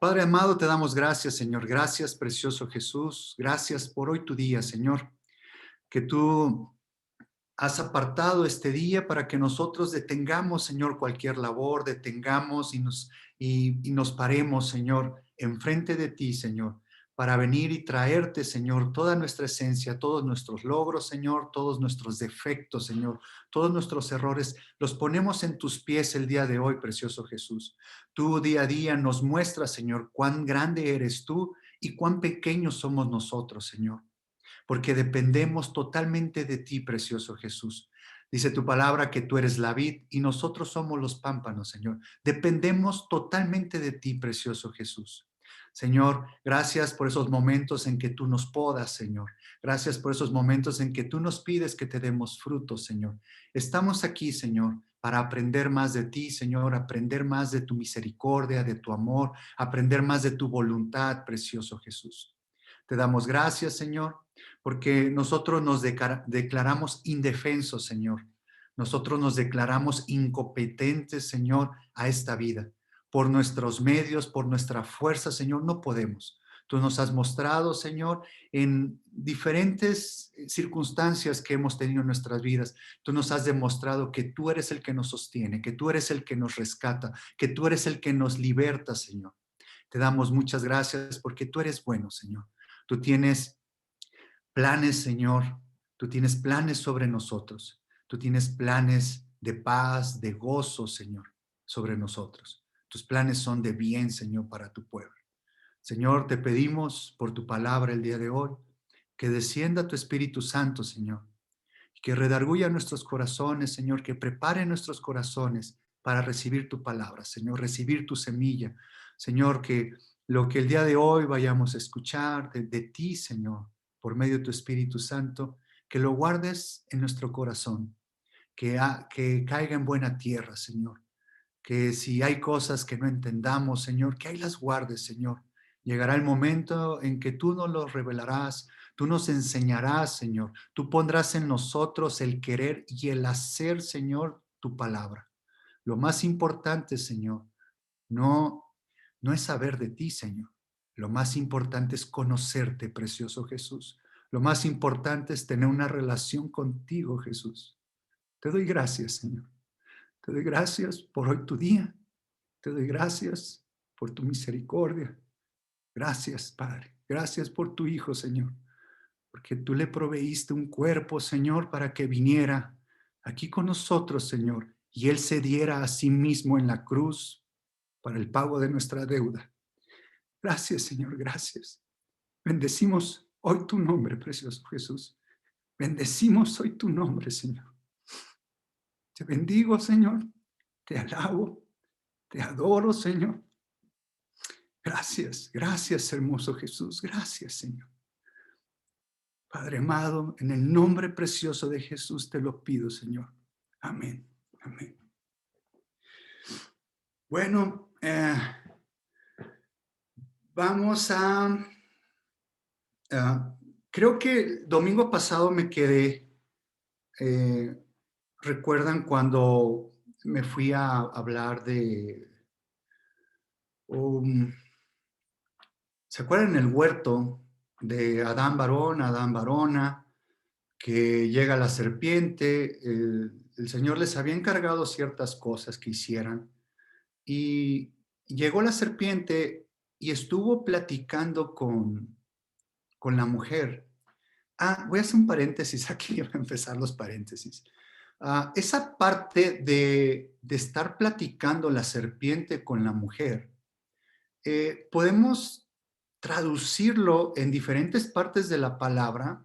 Padre amado, te damos gracias, Señor. Gracias, precioso Jesús. Gracias por hoy tu día, Señor. Que tú has apartado este día para que nosotros detengamos, Señor, cualquier labor, detengamos y nos paremos, Señor, enfrente de ti, Señor, para venir y traerte, Señor, toda nuestra esencia, todos nuestros logros, Señor, todos nuestros defectos, Señor, todos nuestros errores, los ponemos en tus pies el día de hoy, precioso Jesús. Tú día a día nos muestras, Señor, cuán grande eres tú y cuán pequeños somos nosotros, Señor, porque dependemos totalmente de ti, precioso Jesús. Dice tu palabra que tú eres la vid y nosotros somos los pámpanos, Señor. Dependemos totalmente de ti, precioso Jesús. Señor, gracias por esos momentos en que tú nos podas, Señor. Gracias por esos momentos en que tú nos pides que te demos frutos, Señor. Estamos aquí, Señor, para aprender más de ti, Señor, aprender más de tu misericordia, de tu amor, aprender más de tu voluntad, precioso Jesús. Te damos gracias, Señor, porque nosotros nos declaramos indefensos, Señor. Nosotros nos declaramos incompetentes, Señor, a esta vida. Por nuestros medios, por nuestra fuerza, Señor, no podemos. Tú nos has mostrado, Señor, en diferentes circunstancias que hemos tenido en nuestras vidas. Tú nos has demostrado que tú eres el que nos sostiene, que tú eres el que nos rescata, que tú eres el que nos liberta, Señor. Te damos muchas gracias porque tú eres bueno, Señor. Tú tienes planes, Señor. Tú tienes planes sobre nosotros. Tú tienes planes de paz, de gozo, Señor, sobre nosotros. Tus planes son de bien, Señor, para tu pueblo. Señor, te pedimos por tu palabra el día de hoy, que descienda tu Espíritu Santo, Señor, que redarguya nuestros corazones, Señor, que prepare nuestros corazones para recibir tu palabra, Señor, recibir tu semilla. Señor, que lo que el día de hoy vayamos a escuchar de ti, Señor, por medio de tu Espíritu Santo, que lo guardes en nuestro corazón, que caiga en buena tierra, Señor, que si hay cosas que no entendamos, Señor, que ahí las guardes, Señor. Llegará el momento en que tú nos lo revelarás, tú nos enseñarás, Señor. Tú pondrás en nosotros el querer y el hacer, Señor, tu palabra. Lo más importante, Señor, no, no es saber de ti, Señor. Lo más importante es conocerte, precioso Jesús. Lo más importante es tener una relación contigo, Jesús. Te doy gracias, Señor. Te doy gracias por hoy tu día. Te doy gracias por tu misericordia. Gracias, Padre. Gracias por tu Hijo, Señor, porque tú le proveíste un cuerpo, Señor, para que viniera aquí con nosotros, Señor, y Él se diera a sí mismo en la cruz para el pago de nuestra deuda. Gracias, Señor, gracias. Bendecimos hoy tu nombre, precioso Jesús. Bendecimos hoy tu nombre, Señor. Te bendigo, Señor. Te alabo, te adoro, Señor. Gracias, gracias, hermoso Jesús. Gracias, Señor. Padre amado, en el nombre precioso de Jesús te lo pido, Señor. Amén. Amén. Bueno, vamos a, creo que el domingo pasado me quedé, eh, recuerdan cuando me fui a hablar de, um, ¿se acuerdan el huerto de Adán varón, Adán varona? Que llega la serpiente, el Señor les había encargado ciertas cosas que hicieran y llegó la serpiente y estuvo platicando con la mujer. Voy a hacer un paréntesis aquí, voy a empezar los paréntesis. Esa parte de estar platicando la serpiente con la mujer, podemos traducirlo en diferentes partes de la palabra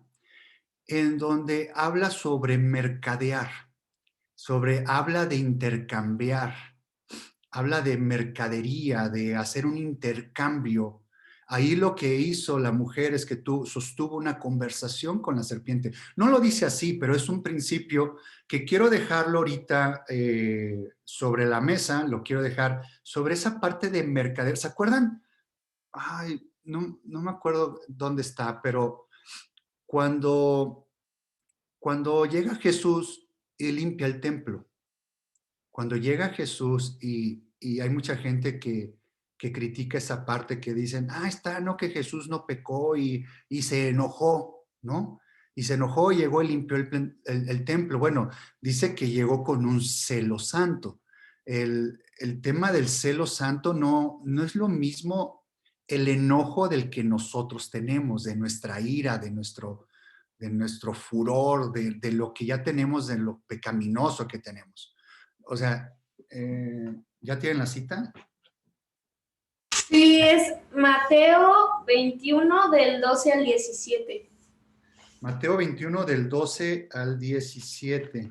en donde habla sobre mercadear, habla de intercambiar, habla de mercadería, de hacer un intercambio. Ahí lo que hizo la mujer es que sostuvo una conversación con la serpiente. No lo dice así, pero es un principio que quiero dejarlo ahorita sobre la mesa, lo quiero dejar sobre esa parte de mercader. ¿Se acuerdan? Ay, no me acuerdo dónde está, pero cuando llega Jesús y limpia el templo, cuando llega Jesús y hay mucha gente que critica esa parte que dicen, está, no, que Jesús no pecó y se enojó, ¿no? Y se enojó y llegó y limpió el templo. Bueno, dice que llegó con un celo santo. El tema del celo santo no es lo mismo el enojo del que nosotros tenemos, de nuestra ira, de nuestro furor, de lo que ya tenemos, de lo pecaminoso que tenemos. O sea, ¿ya tienen la cita? Sí, es Mateo 21 del 12 al 17. Mateo 21 del 12 al 17.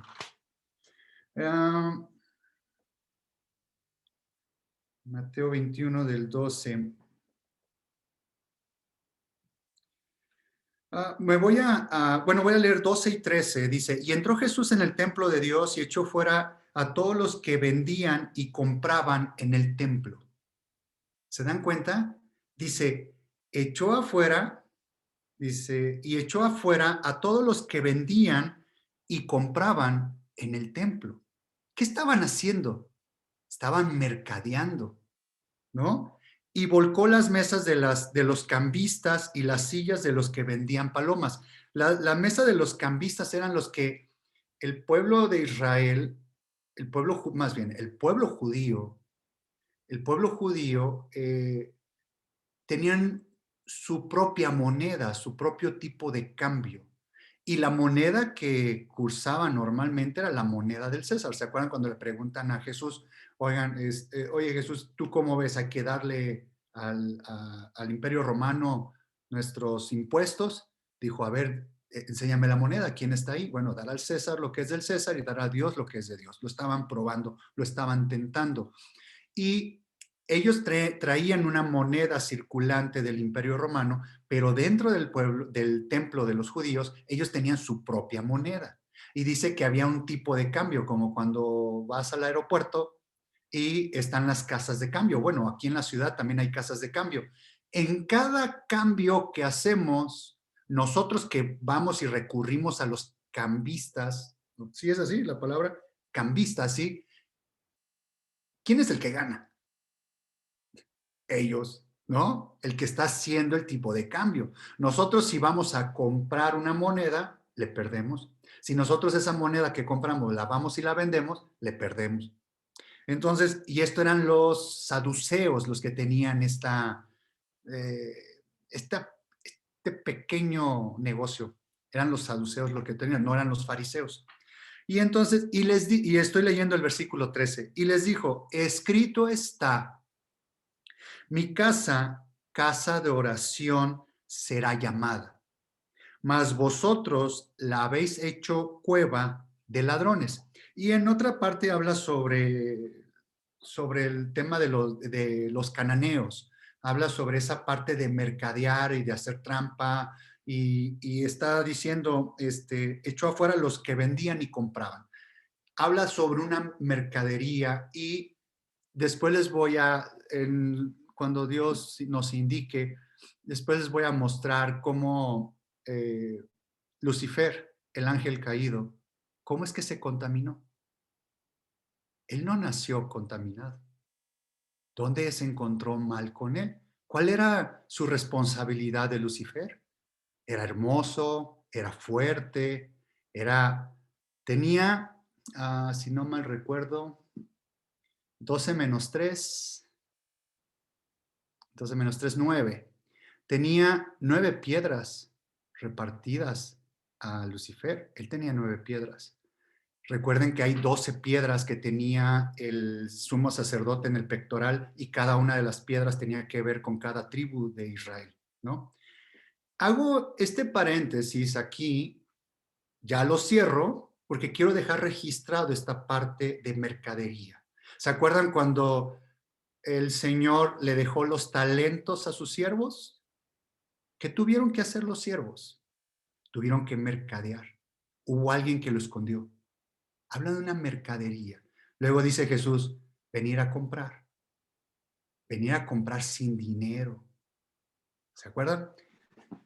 Mateo 21 del 12. Voy a leer 12 y 13. Dice, y entró Jesús en el templo de Dios y echó fuera a todos los que vendían y compraban en el templo. ¿Se dan cuenta? Dice, echó afuera, dice, y echó afuera a todos los que vendían y compraban en el templo. ¿Qué estaban haciendo? Estaban mercadeando, ¿no? Y volcó las mesas de los cambistas y las sillas de los que vendían palomas. La mesa de los cambistas eran los que el pueblo de Israel, más bien, el pueblo judío tenían su propia moneda, su propio tipo de cambio. Y la moneda que cursaban normalmente era la moneda del César. ¿Se acuerdan cuando le preguntan a Jesús, oigan, oye Jesús, ¿tú cómo ves? ¿Hay que darle al Imperio Romano nuestros impuestos? Dijo, a ver, enséñame la moneda, ¿quién está ahí? Bueno, dar al César lo que es del César y dar a Dios lo que es de Dios. Lo estaban probando, lo estaban tentando. Y ellos traían una moneda circulante del Imperio Romano, pero dentro del pueblo, del templo de los judíos, ellos tenían su propia moneda. Y dice que había un tipo de cambio, como cuando vas al aeropuerto y están las casas de cambio. Bueno, aquí en la ciudad también hay casas de cambio. En cada cambio que hacemos, nosotros que vamos y recurrimos a los cambistas, ¿sí es así la palabra? Cambistas, ¿sí? ¿Quién es el que gana? Ellos, ¿no? El que está haciendo el tipo de cambio. Nosotros si vamos a comprar una moneda, le perdemos. Si nosotros esa moneda que compramos la vamos y la vendemos, le perdemos. Entonces, y esto eran los saduceos los que tenían eh, este pequeño negocio. Eran los saduceos los que tenían, no eran los fariseos. Y entonces, y estoy leyendo el versículo 13, y les dijo, escrito está, mi casa, casa de oración será llamada, mas vosotros la habéis hecho cueva de ladrones. Y en otra parte habla sobre el tema de los cananeos. Habla sobre esa parte de mercadear y de hacer trampa y está diciendo, echó afuera los que vendían y compraban. Habla sobre una mercadería y después les voy cuando Dios nos indique, después les voy a mostrar cómo Lucifer, el ángel caído, cómo es que se contaminó. Él no nació contaminado. ¿Dónde se encontró mal con él? ¿Cuál era su responsabilidad de Lucifer? Era hermoso, era fuerte, tenía, si no mal recuerdo, 12 menos 3, 12 menos 3, 9. Tenía 9 piedras repartidas a Lucifer. Él tenía 9 piedras. Recuerden que hay 12 piedras que tenía el sumo sacerdote en el pectoral y cada una de las piedras tenía que ver con cada tribu de Israel, ¿no? Hago este paréntesis aquí, ya lo cierro, porque quiero dejar registrado esta parte de mercadería. ¿Se acuerdan cuando el Señor le dejó los talentos a sus siervos? ¿Qué tuvieron que hacer los siervos? Tuvieron que mercadear. Hubo alguien que lo escondió. Habla de una mercadería. Luego dice Jesús, venir a comprar. Venir a comprar sin dinero. ¿Se acuerdan?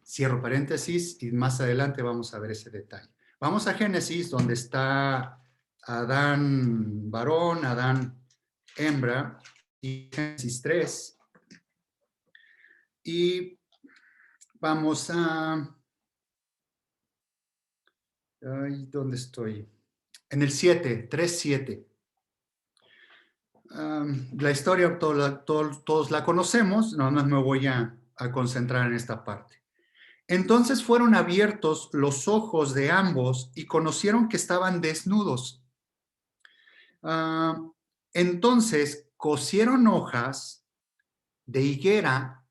Cierro paréntesis y más adelante vamos a ver ese detalle. Vamos a Génesis, donde está Adán varón, Adán hembra, y Génesis 3. Y vamos a... Ay, ¿dónde estoy? En el 7, 3:7. La historia todos la conocemos, nada más me voy a concentrar en esta parte. Entonces fueron abiertos los ojos de ambos y conocieron que estaban desnudos. Ah, entonces cosieron hojas de higuera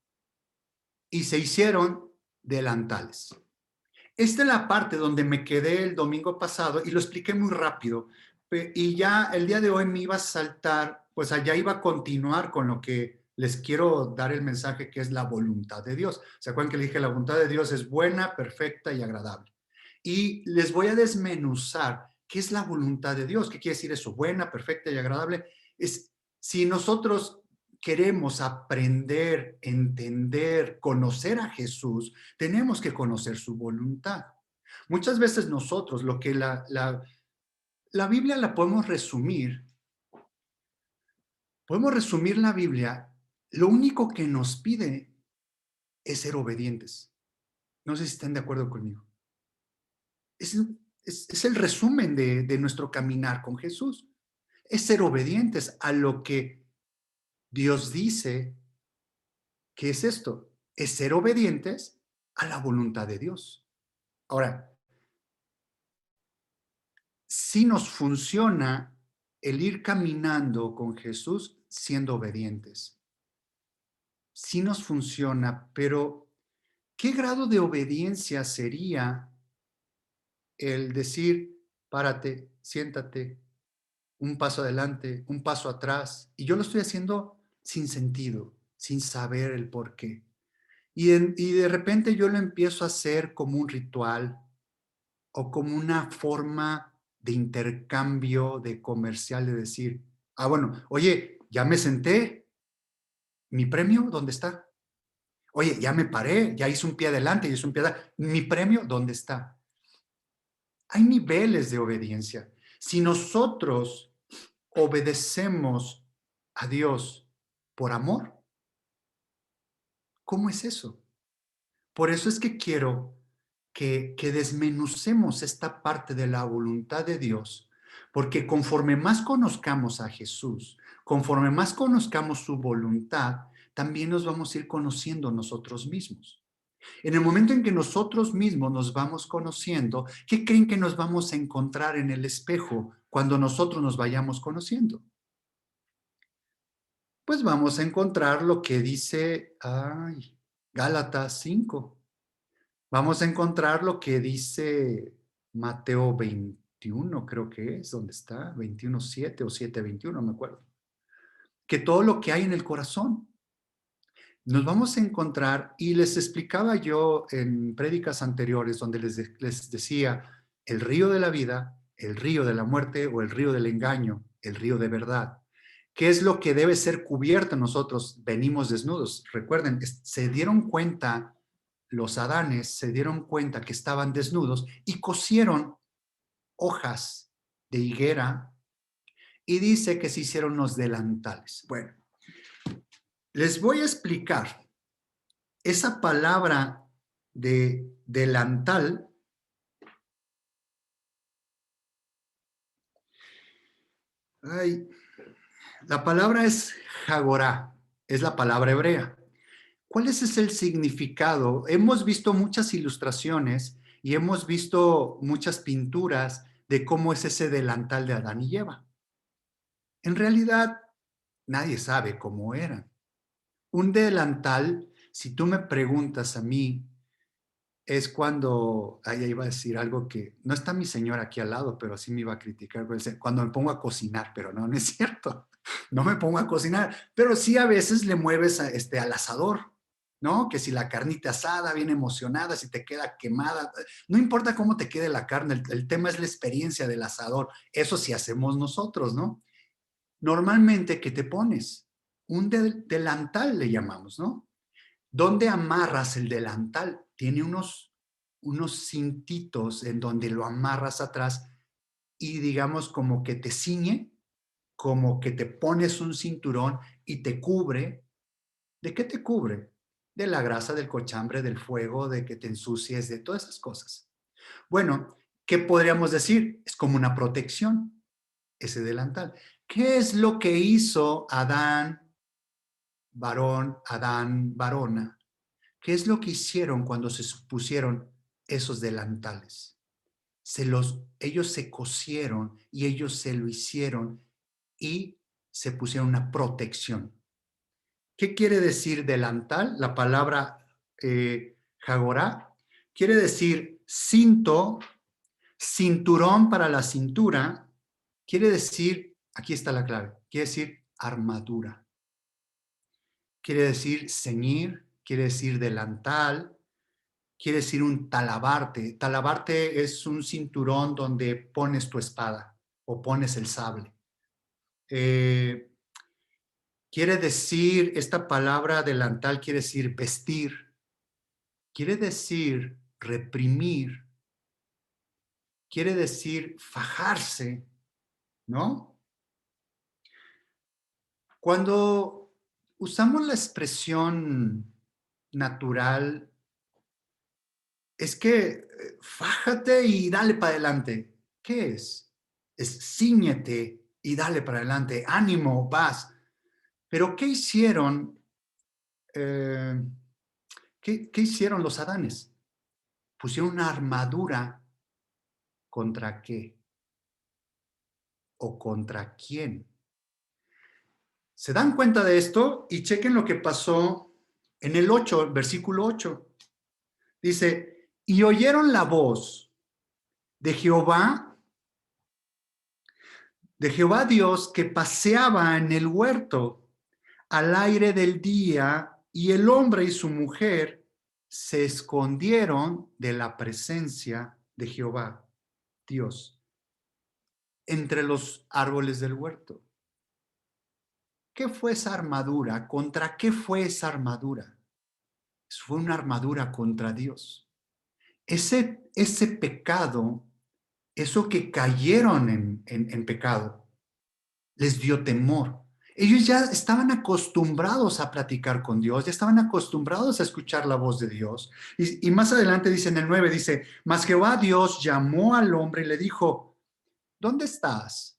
y se hicieron delantales. Esta es la parte donde me quedé el domingo pasado y lo expliqué muy rápido. Y ya el día de hoy me iba a saltar, pues allá iba a continuar con lo que les quiero dar el mensaje, que es la voluntad de Dios. ¿Se acuerdan que le dije la voluntad de Dios es buena, perfecta y agradable? Y les voy a desmenuzar qué es la voluntad de Dios. ¿Qué quiere decir eso? Buena, perfecta y agradable. Es si nosotros queremos aprender, entender, conocer a Jesús, tenemos que conocer su voluntad. Muchas veces nosotros, lo que la Biblia la podemos resumir la Biblia, lo único que nos pide es ser obedientes. No sé si están de acuerdo conmigo. Es, es el resumen de nuestro caminar con Jesús. Es ser obedientes a lo que Dios dice. ¿Qué es esto? Es ser obedientes a la voluntad de Dios. Ahora, si nos funciona el ir caminando con Jesús siendo obedientes. Sí nos funciona, pero ¿qué grado de obediencia sería el decir, párate, siéntate, un paso adelante, un paso atrás? Y yo lo estoy haciendo sin sentido, sin saber el por qué. Y de repente yo lo empiezo a hacer como un ritual o como una forma de intercambio de comercial, de decir, bueno, oye, ya me senté, ¿mi premio dónde está? Oye, ya me paré, ya hice un pie adelante, ya hice un pie adelante, ¿mi premio dónde está? Hay niveles de obediencia. Si nosotros obedecemos a Dios por amor, ¿cómo es eso? Por eso es que quiero que desmenucemos esta parte de la voluntad de Dios, porque conforme más conozcamos a Jesús, conforme más conozcamos su voluntad, también nos vamos a ir conociendo nosotros mismos. En el momento en que nosotros mismos nos vamos conociendo, ¿qué creen que nos vamos a encontrar en el espejo cuando nosotros nos vayamos conociendo? Pues vamos a encontrar lo que dice Gálatas 5. Vamos a encontrar lo que dice Mateo 21, creo que es, ¿dónde está? 21:7 o 7:21, no me acuerdo. Que todo lo que hay en el corazón. Nos vamos a encontrar, y les explicaba yo en prédicas anteriores, donde les decía, el río de la vida, el río de la muerte o el río del engaño, el río de verdad. ¿Qué es lo que debe ser cubierto? Nosotros venimos desnudos. Recuerden, se dieron cuenta los adanes, se dieron cuenta que estaban desnudos y cosieron hojas de higuera y dice que se hicieron los delantales. Bueno, les voy a explicar. Esa palabra de delantal la palabra es jagorá, es la palabra hebrea. ¿Cuál es el significado? Hemos visto muchas ilustraciones y hemos visto muchas pinturas de cómo es ese delantal de Adán y Eva. En realidad, nadie sabe cómo eran. Un delantal, si tú me preguntas a mí, es cuando, ya iba a decir algo que, no está mi señora aquí al lado, pero sí me iba a criticar, cuando me pongo a cocinar, pero no, no es cierto, no me pongo a cocinar, pero sí a veces le mueves al asador, ¿no? Que si la carnita asada, bien emocionada, si te queda quemada, no importa cómo te quede la carne, el tema es la experiencia del asador, eso sí hacemos nosotros, ¿no? Normalmente, ¿qué te pones? Un delantal le llamamos, ¿no? ¿Dónde amarras el delantal? Tiene unos cintitos en donde lo amarras atrás y digamos como que te ciñe, como que te pones un cinturón y te cubre. ¿De qué te cubre? de la grasa, del cochambre, del fuego, de que te ensucies, de todas esas cosas. Bueno, ¿qué podríamos decir? Es como una protección, ese delantal. ¿Qué es lo que hizo Adán, varón, Adán, varona? ¿Qué es lo que hicieron cuando se pusieron esos delantales? Ellos se cosieron y ellos se lo hicieron y se pusieron una protección. ¿Qué quiere decir delantal? La palabra jagorá quiere decir cinto, cinturón para la cintura, quiere decir, aquí está la clave, quiere decir armadura. Quiere decir ceñir, quiere decir delantal, quiere decir un talabarte. Talabarte es un cinturón donde pones tu espada o pones el sable. Quiere decir, esta palabra delantal quiere decir vestir, quiere decir reprimir, quiere decir fajarse, ¿no? Cuando usamos la expresión natural, es que fájate y dale para adelante. ¿Qué es? Es cíñete y dale para adelante. Ánimo, vas. Pero ¿qué hicieron? eh, ¿Qué hicieron los Adanes? Pusieron una armadura contra qué o contra quién. Se dan cuenta de esto y chequen lo que pasó en el 8, versículo 8. Dice, y oyeron la voz de Jehová Dios que paseaba en el huerto al aire del día, y el hombre y su mujer se escondieron de la presencia de Jehová Dios entre los árboles del huerto. ¿Qué fue esa armadura? ¿Contra qué fue esa armadura? Fue una armadura contra Dios. Ese pecado, eso que cayeron en pecado, les dio temor. Ellos ya estaban acostumbrados a platicar con Dios, ya estaban acostumbrados a escuchar la voz de Dios. Y más adelante dice en el 9, dice, mas Jehová Dios llamó al hombre y le dijo, ¿dónde estás?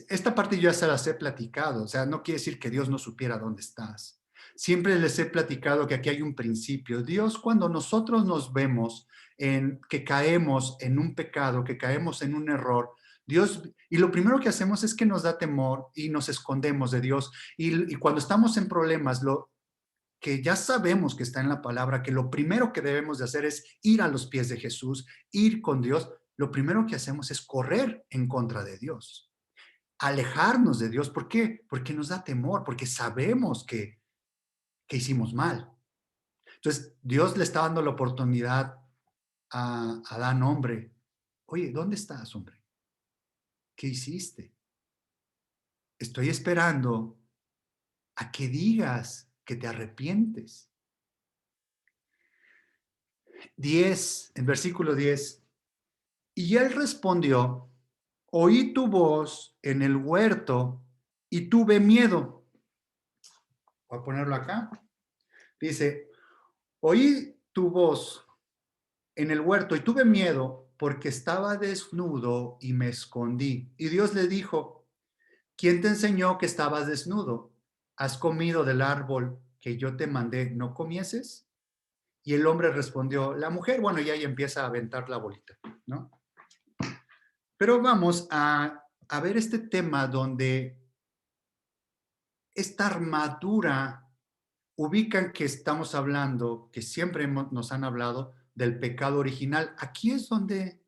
Esta parte yo ya se las he platicado, o sea, no quiere decir que Dios no supiera dónde estás. Siempre les he platicado que aquí hay un principio. Dios, cuando nosotros nos vemos en que caemos en un pecado, que caemos en un error, Dios, y lo primero que hacemos es que nos da temor y nos escondemos de Dios. Y cuando estamos en problemas, lo que ya sabemos que está en la palabra, que lo primero que debemos de hacer es ir a los pies de Jesús, ir con Dios, lo primero que hacemos es correr en contra de Dios, alejarnos de Dios. ¿Por qué? Porque nos da temor, porque sabemos que hicimos mal. Entonces, Dios le está dando la oportunidad a Adán, hombre. Oye, ¿dónde estás, hombre? ¿Qué hiciste? Estoy esperando a que digas que te arrepientes. 10, en versículo 10. Y él respondió, oí tu voz en el huerto y tuve miedo. Voy a ponerlo acá. Dice, oí tu voz en el huerto y tuve miedo porque estaba desnudo y me escondí. Y Dios le dijo, ¿quién te enseñó que estabas desnudo? ¿Has comido del árbol que yo te mandé, no comieses? Y el hombre respondió, la mujer, bueno, y ahí empieza a aventar la bolita, ¿no? Pero vamos a ver este tema donde esta armadura ubican que estamos hablando, que siempre nos han hablado del pecado original. Aquí es donde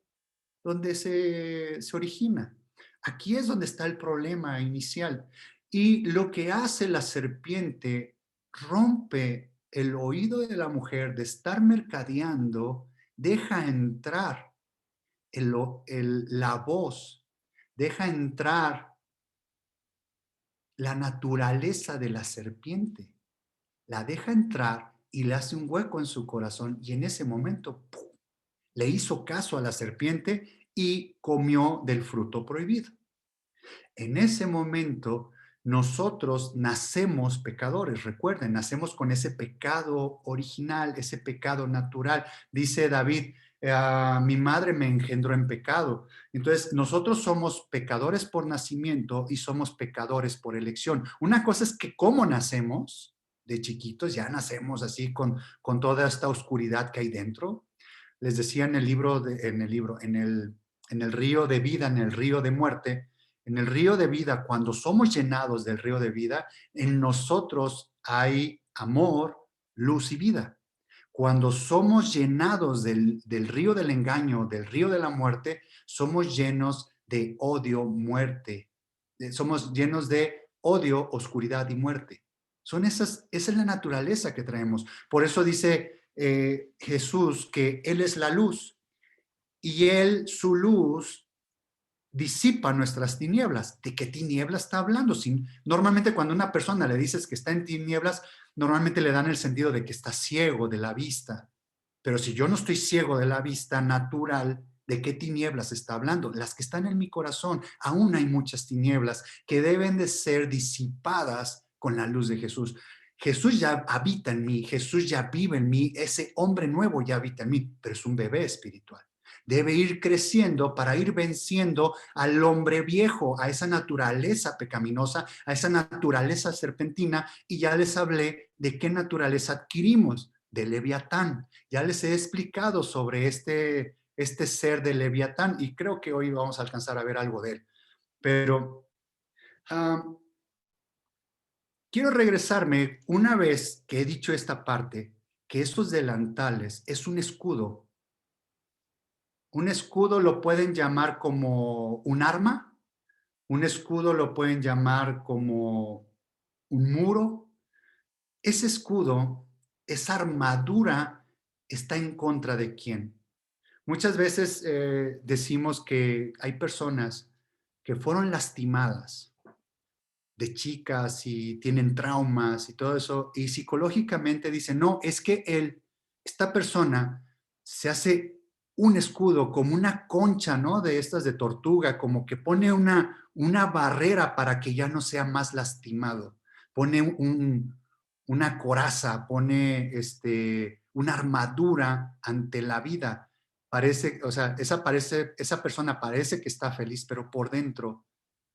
se origina. Aquí es donde está el problema inicial. Y lo que hace la serpiente rompe el oído de la mujer de estar mercadeando, deja entrar la voz, deja entrar la naturaleza de la serpiente, la deja entrar y le hace un hueco en su corazón, y en ese momento ¡pum!, le hizo caso a la serpiente y comió del fruto prohibido. En ese momento nosotros nacemos pecadores, recuerden, nacemos con ese pecado original, ese pecado natural. Dice David, mi madre me engendró en pecado. Entonces, nosotros somos pecadores por nacimiento y somos pecadores por elección. Una cosa es que como nacemos, de chiquitos, ya nacemos así con toda esta oscuridad que hay dentro. Les decía en el libro, en el río de vida, en el río de muerte, en el río de vida, cuando somos llenados del río de vida, en nosotros hay amor, luz y vida. Cuando somos llenados del río del engaño, del río de la muerte, somos llenos de odio, muerte. Somos llenos de odio, oscuridad y muerte. Esa es la naturaleza que traemos. Por eso dice Jesús que Él es la luz y Él, su luz, disipa nuestras tinieblas. ¿De qué tinieblas está hablando? Normalmente cuando a una persona le dices que está en tinieblas, normalmente le dan el sentido de que está ciego de la vista. Pero si yo no estoy ciego de la vista natural, ¿de qué tinieblas está hablando? Las que están en mi corazón. Aún hay muchas tinieblas que deben de ser disipadas con la luz de Jesús. Jesús ya habita en mí, Jesús ya vive en mí, ese hombre nuevo ya habita en mí, pero es un bebé espiritual. Debe ir creciendo para ir venciendo al hombre viejo, a esa naturaleza pecaminosa, a esa naturaleza serpentina, y ya les hablé de qué naturaleza adquirimos, de Leviatán. Ya les he explicado sobre este ser de Leviatán y creo que hoy vamos a alcanzar a ver algo de él. Pero quiero regresarme una vez que he dicho esta parte, que esos delantales es un escudo. Un escudo lo pueden llamar como un arma, un escudo lo pueden llamar como un muro. Ese escudo, esa armadura, está en contra de quién. Muchas veces decimos que hay personas que fueron lastimadas de chicas y tienen traumas y todo eso, y psicológicamente dicen, no, es que esta persona se hace un escudo como una concha, ¿no? De estas de tortuga, como que pone una barrera para que ya no sea más lastimado. Pone una coraza, pone una armadura ante la vida. Parece, o sea, esa persona parece que está feliz, pero por dentro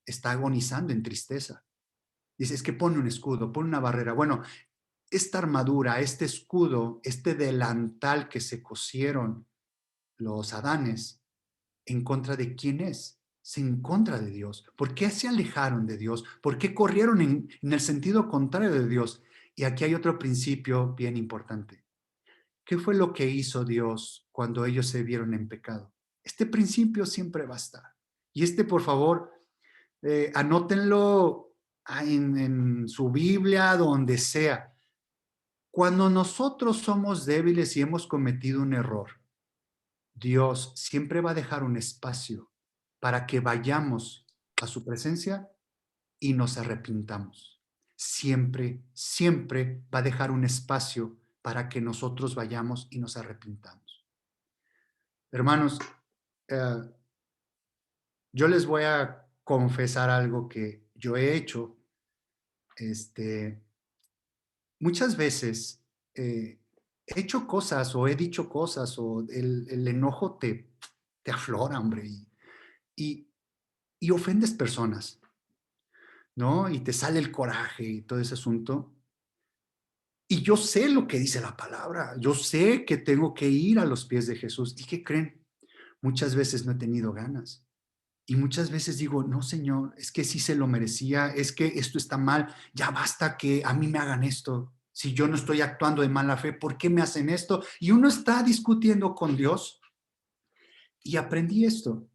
está agonizando en tristeza. Dice, es que pone un escudo, pone una barrera. Bueno, esta armadura, este escudo, este delantal que se cosieron los adanes, ¿en contra de quién es? En contra de Dios. ¿Por qué se alejaron de Dios? ¿Por qué corrieron en el sentido contrario de Dios? Y aquí hay otro principio bien importante. ¿Qué fue lo que hizo Dios cuando ellos se vieron en pecado? Este principio siempre va a estar. Y por favor, anótenlo en su Biblia, donde sea. Cuando nosotros somos débiles y hemos cometido un error, Dios siempre va a dejar un espacio para que vayamos a su presencia y nos arrepintamos. Siempre, siempre va a dejar un espacio para que nosotros vayamos y nos arrepintamos. Hermanos, yo les voy a confesar algo que yo he hecho. Muchas veces he hecho cosas o he dicho cosas o el enojo te aflora, hombre, y ofendes personas, ¿no? Y te sale el coraje y todo ese asunto. Y yo sé lo que dice la palabra, yo sé que tengo que ir a los pies de Jesús. ¿Y qué creen? Muchas veces no he tenido ganas. Y muchas veces digo, no, Señor, es que sí se lo merecía, es que esto está mal, ya basta que a mí me hagan esto. Si yo no estoy actuando de mala fe, ¿por qué me hacen esto? Y uno está discutiendo con Dios. Y aprendí esto,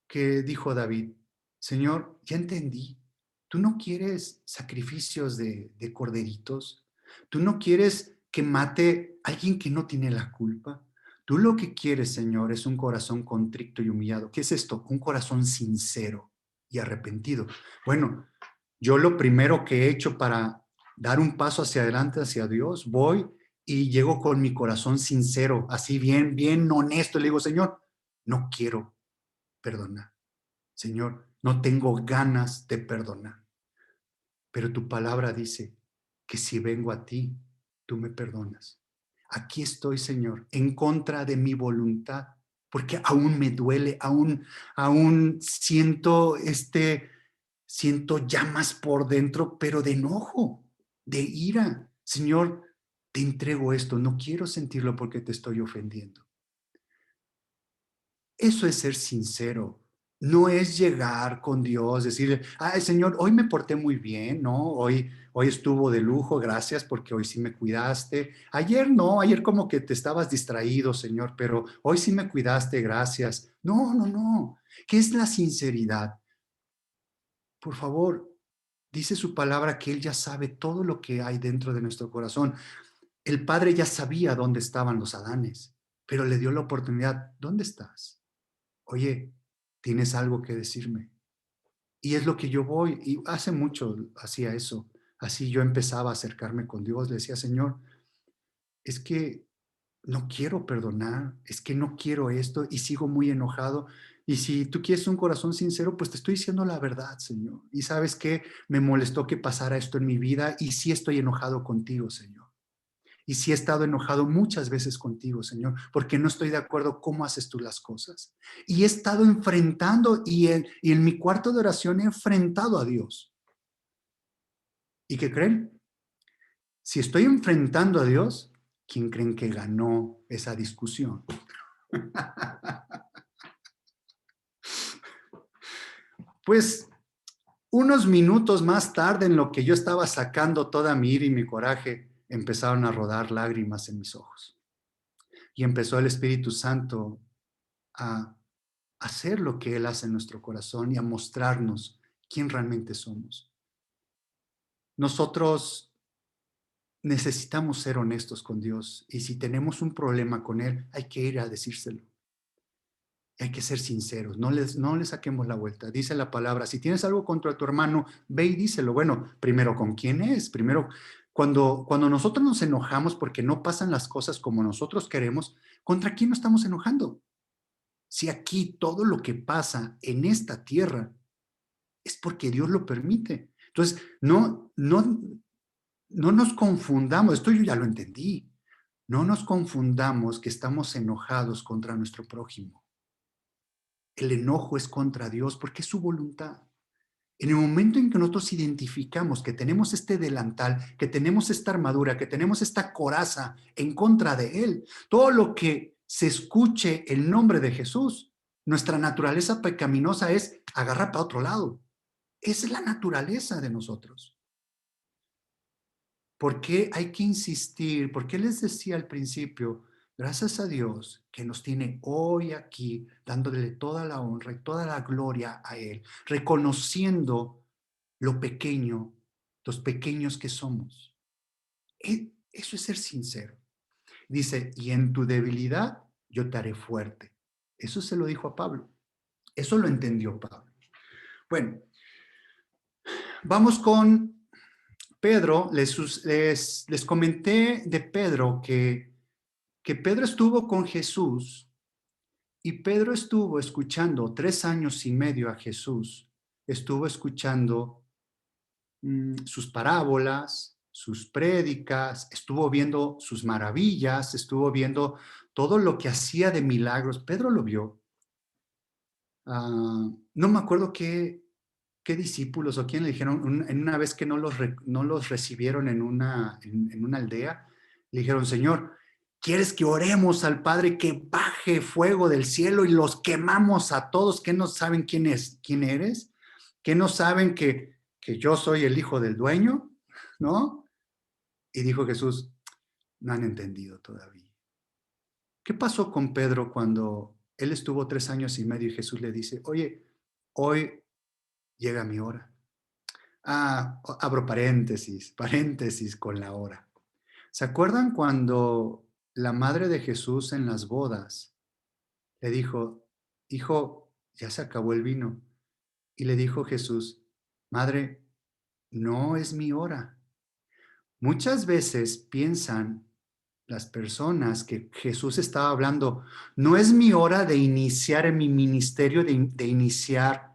que dijo David, Señor, ya entendí, tú no quieres sacrificios de corderitos, tú no quieres que mate a alguien que no tiene la culpa. Tú lo que quieres, Señor, es un corazón contrito y humillado. ¿Qué es esto? Un corazón sincero y arrepentido. Bueno, yo lo primero que he hecho para dar un paso hacia adelante, hacia Dios, voy y llego con mi corazón sincero, así bien, bien honesto. Le digo, Señor, no quiero perdonar. Señor, no tengo ganas de perdonar, pero tu palabra dice que si vengo a ti, tú me perdonas. Aquí estoy, Señor, en contra de mi voluntad, porque aún me duele, aún siento llamas por dentro, pero de enojo, de ira. Señor, te entrego esto, no quiero sentirlo porque te estoy ofendiendo. Eso es ser sincero. No es llegar con Dios, decirle, ay, Señor, hoy me porté muy bien, ¿no? Hoy estuvo de lujo, gracias porque hoy sí me cuidaste. Ayer no, ayer como que te estabas distraído, Señor, pero hoy sí me cuidaste, gracias. No, no, no. ¿Qué es la sinceridad? Por favor, dice su palabra que Él ya sabe todo lo que hay dentro de nuestro corazón. El Padre ya sabía dónde estaban los Adanes, pero le dio la oportunidad. ¿Dónde estás? Oye, tienes algo que decirme. Y es lo que yo voy, y hace mucho hacía eso. Así yo empezaba a acercarme con Dios, le decía, Señor, es que no quiero perdonar, es que no quiero esto y sigo muy enojado. Y si tú quieres un corazón sincero, pues te estoy diciendo la verdad, Señor. Y sabes que me molestó que pasara esto en mi vida y sí estoy enojado contigo, Señor. Y sí he estado enojado muchas veces contigo, Señor, porque no estoy de acuerdo cómo haces tú las cosas. Y he estado enfrentando y en mi cuarto de oración he enfrentado a Dios. ¿Y qué creen? Si estoy enfrentando a Dios, ¿quién creen que ganó esa discusión? Pues unos minutos más tarde, en lo que yo estaba sacando toda mi ira y mi coraje, empezaron a rodar lágrimas en mis ojos. Y empezó el Espíritu Santo a hacer lo que Él hace en nuestro corazón y a mostrarnos quién realmente somos. Nosotros necesitamos ser honestos con Dios y si tenemos un problema con Él, hay que ir a decírselo. Hay que ser sinceros, no le saquemos la vuelta. Dice la palabra, si tienes algo contra tu hermano, ve y díselo. Bueno, primero, ¿con quién es? Primero, cuando nosotros nos enojamos porque no pasan las cosas como nosotros queremos, ¿contra quién nos estamos enojando? Si aquí todo lo que pasa en esta tierra es porque Dios lo permite. Entonces, no nos confundamos, esto yo ya lo entendí, no nos confundamos que estamos enojados contra nuestro prójimo. El enojo es contra Dios porque es su voluntad. En el momento en que nosotros identificamos que tenemos este delantal, que tenemos esta armadura, que tenemos esta coraza en contra de Él, todo lo que se escuche el nombre de Jesús, nuestra naturaleza pecaminosa es agarrar para otro lado. Esa es la naturaleza de nosotros. ¿Por qué hay que insistir? ¿Por qué les decía al principio, gracias a Dios que nos tiene hoy aquí, dándole toda la honra y toda la gloria a Él, reconociendo lo pequeño, los pequeños que somos? Eso es ser sincero. Dice, y en tu debilidad yo te haré fuerte. Eso se lo dijo a Pablo. Eso lo entendió Pablo. Bueno, vamos con Pedro. Les comenté de Pedro que Pedro estuvo con Jesús y Pedro estuvo escuchando 3 años y medio a Jesús. Estuvo escuchando sus parábolas, sus prédicas, estuvo viendo sus maravillas, estuvo viendo todo lo que hacía de milagros. Pedro lo vio. No me acuerdo qué discípulos o quién le dijeron en una vez que no los recibieron en una aldea, le dijeron, Señor, ¿quieres que oremos al Padre que baje fuego del cielo y los quemamos a todos que no saben quién eres? ¿Que no saben que yo soy el hijo del dueño? ¿No? Y dijo Jesús, no han entendido todavía. ¿Qué pasó con Pedro cuando él estuvo 3 años y medio y Jesús le dice, oye, hoy llega mi hora? Abro paréntesis con la hora. ¿Se acuerdan cuando la madre de Jesús en las bodas le dijo, hijo, ya se acabó el vino? Y le dijo Jesús, madre, no es mi hora. Muchas veces piensan las personas que Jesús estaba hablando, no es mi hora de iniciar en mi ministerio, de iniciar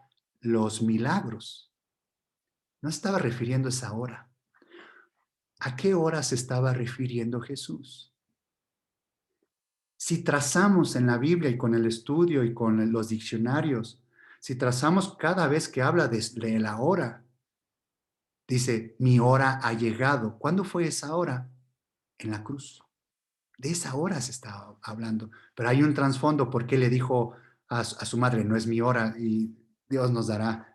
los milagros. No estaba refiriendo a esa hora. ¿A qué hora se estaba refiriendo Jesús? Si trazamos en la Biblia y con el estudio y con los diccionarios, si trazamos cada vez que habla de la hora, dice, mi hora ha llegado. ¿Cuándo fue esa hora? En la cruz. De esa hora se está hablando. Pero hay un trasfondo porque le dijo a su madre, no es mi hora y Dios nos dará.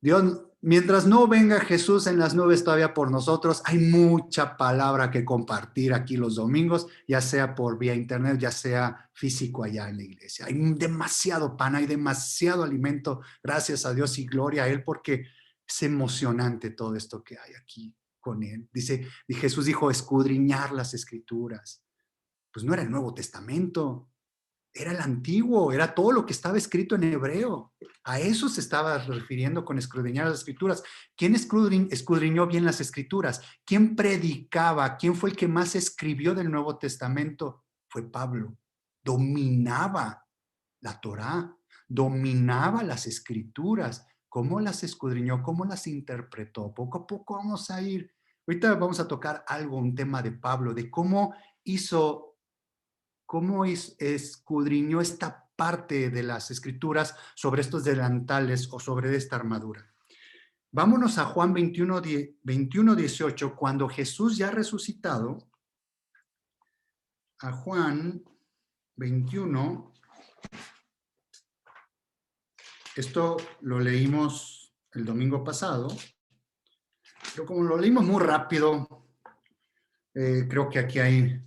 Dios, mientras no venga Jesús en las nubes todavía por nosotros, hay mucha palabra que compartir aquí los domingos, ya sea por vía internet, ya sea físico allá en la iglesia. Hay demasiado pan, hay demasiado alimento, gracias a Dios y gloria a Él, porque es emocionante todo esto que hay aquí con Él. Dice, y Jesús dijo, escudriñar las escrituras. Pues no era el Nuevo Testamento, era el antiguo, era todo lo que estaba escrito en hebreo. A eso se estaba refiriendo con escudriñar las escrituras. ¿Quién escudriñó bien las escrituras? ¿Quién predicaba? ¿Quién fue el que más escribió del Nuevo Testamento? Fue Pablo. Dominaba la Torá, dominaba las escrituras. ¿Cómo las escudriñó? ¿Cómo las interpretó? Poco a poco vamos a ir. Ahorita vamos a tocar algo, un tema de Pablo, de cómo escudriñó esta parte de las escrituras sobre estos delantales o sobre esta armadura. Vámonos a Juan 21, 18, cuando Jesús ya resucitado, a Juan 21, esto lo leímos el domingo pasado, pero como lo leímos muy rápido, creo que aquí hay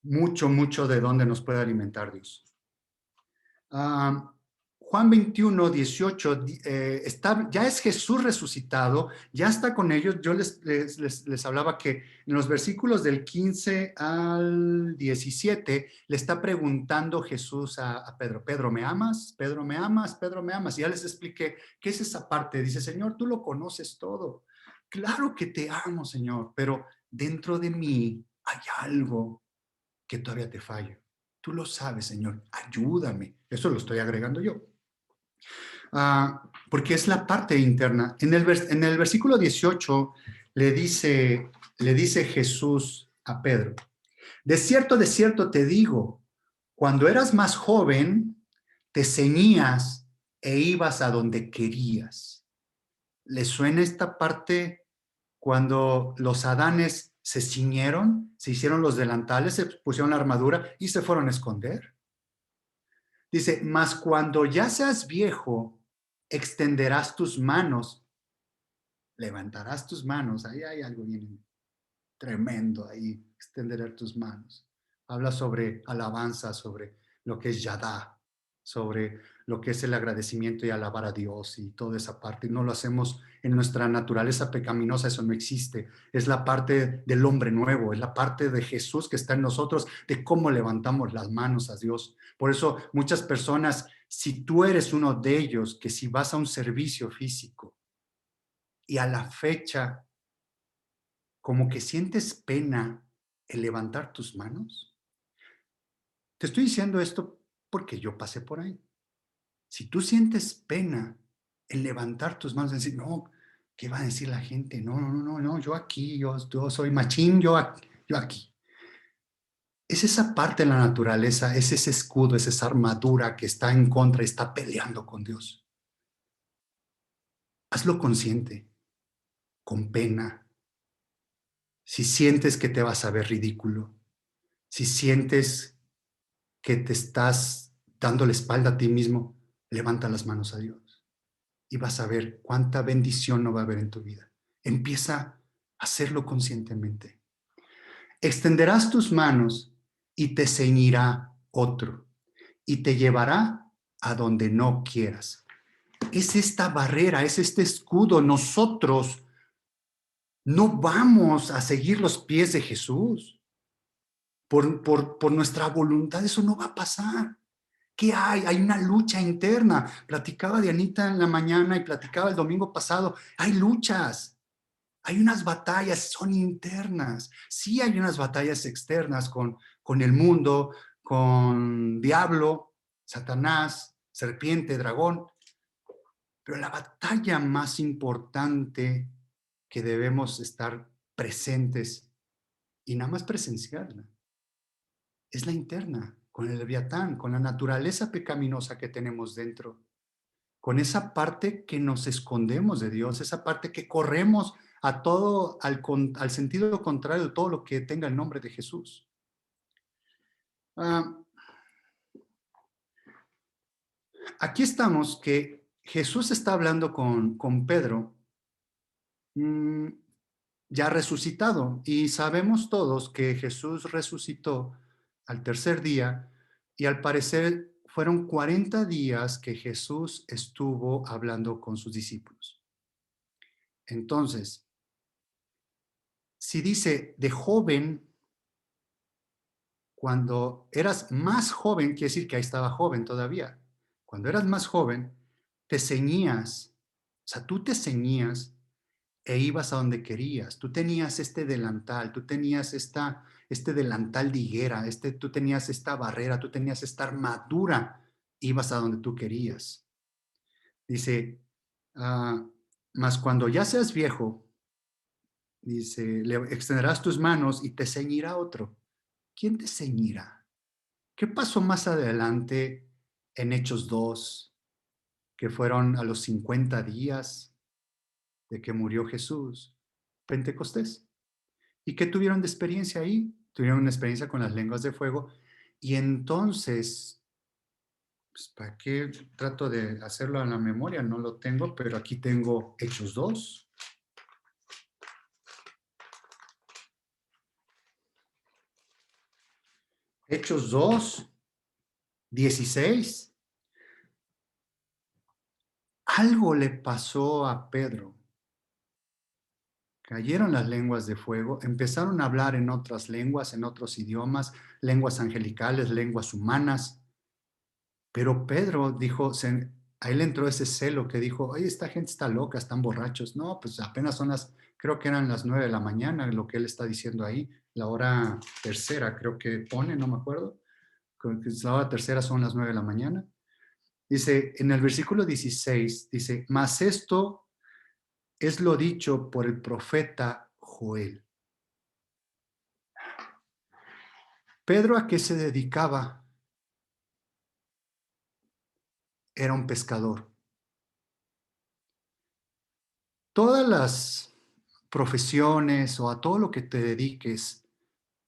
mucho de dónde nos puede alimentar Dios. Juan 21, 18, ya es Jesús resucitado, ya está con ellos. Yo les hablaba que en los versículos del 15 al 17 le está preguntando Jesús a Pedro, Pedro, ¿me amas? Pedro, ¿me amas? Pedro, ¿me amas? Y ya les expliqué qué es esa parte. Dice, Señor, tú lo conoces todo. Claro que te amo, Señor, pero dentro de mí hay algo que todavía te falla. Tú lo sabes, Señor, ayúdame. Eso lo estoy agregando yo. Porque es la parte interna. En el versículo 18 le dice Jesús a Pedro, de cierto te digo, cuando eras más joven, te ceñías e ibas a donde querías. ¿Le suena esta parte cuando los Adanes se ciñeron, se hicieron los delantales, se pusieron la armadura y se fueron a esconder? Dice, mas cuando ya seas viejo, extenderás tus manos, levantarás tus manos. Ahí hay algo bien tremendo ahí, extender tus manos. Habla sobre alabanza, sobre lo que es yadá, sobre lo que es el agradecimiento y alabar a Dios y toda esa parte. No lo hacemos en nuestra naturaleza pecaminosa, eso no existe. Es la parte del hombre nuevo, es la parte de Jesús que está en nosotros, de cómo levantamos las manos a Dios. Por eso muchas personas, si tú eres uno de ellos, que si vas a un servicio físico y a la fecha como que sientes pena en levantar tus manos. Te estoy diciendo esto porque yo pasé por ahí. Si tú sientes pena en levantar tus manos, decir, no, ¿qué va a decir la gente? No, yo aquí, yo soy machín, yo aquí. Es esa parte de la naturaleza, es ese escudo, es esa armadura que está en contra y está peleando con Dios. Hazlo consciente, con pena. Si sientes que te vas a ver ridículo, si sientes que te estás dando la espalda a ti mismo, levanta las manos a Dios y vas a ver cuánta bendición no va a haber en tu vida. Empieza a hacerlo conscientemente. Extenderás tus manos y te ceñirá otro y te llevará a donde no quieras. Es esta barrera, es este escudo. Nosotros no vamos a seguir los pies de Jesús. Por nuestra voluntad, eso no va a pasar. ¿Qué hay? Hay una lucha interna. Platicaba de Anita en la mañana y platicaba el domingo pasado. Hay luchas, hay unas batallas, son internas. Sí hay unas batallas externas con el mundo, con diablo, Satanás, serpiente, dragón. Pero la batalla más importante que debemos estar presentes y nada más presenciarla es la interna, con el leviatán, con la naturaleza pecaminosa que tenemos dentro, con esa parte que nos escondemos de Dios, esa parte que corremos a todo, al sentido contrario de todo lo que tenga el nombre de Jesús. Ah, aquí estamos que Jesús está hablando con Pedro, mm, ya resucitado, y sabemos todos que Jesús resucitó al tercer día y al parecer fueron 40 días que Jesús estuvo hablando con sus discípulos. Entonces, si dice de joven, cuando eras más joven, quiere decir que ahí estaba joven todavía. Cuando eras más joven, te ceñías, o sea, tú te ceñías e ibas a donde querías. Tú tenías este delantal, tú tenías este delantal de higuera, tú tenías esta barrera, tú tenías esta armadura, ibas a donde tú querías. Dice, mas cuando ya seas viejo, dice, le extenderás tus manos y te ceñirá otro. ¿Quién te ceñirá? ¿Qué pasó más adelante en Hechos 2, que fueron a los 50 días de que murió Jesús? Pentecostés. ¿Y qué tuvieron de experiencia ahí? Tuvieron una experiencia con las lenguas de fuego. Y entonces, pues, ¿para qué trato de hacerlo en la memoria? No lo tengo, pero aquí tengo Hechos 2. Hechos 2, 16. Algo le pasó a Pedro. Cayeron las lenguas de fuego, empezaron a hablar en otras lenguas, en otros idiomas, lenguas angelicales, lenguas humanas. Pero Pedro dijo, a él entró ese celo que dijo, oye, esta gente está loca, están borrachos. No, pues apenas son creo que eran las 9 de la mañana, lo que él está diciendo ahí, la hora tercera, creo que pone, no me acuerdo, creo que la hora tercera son las 9 de la mañana. Dice, en el versículo 16, dice, mas esto es lo dicho por el profeta Joel. Pedro, ¿a qué se dedicaba? Era un pescador. Todas las profesiones o a todo lo que te dediques,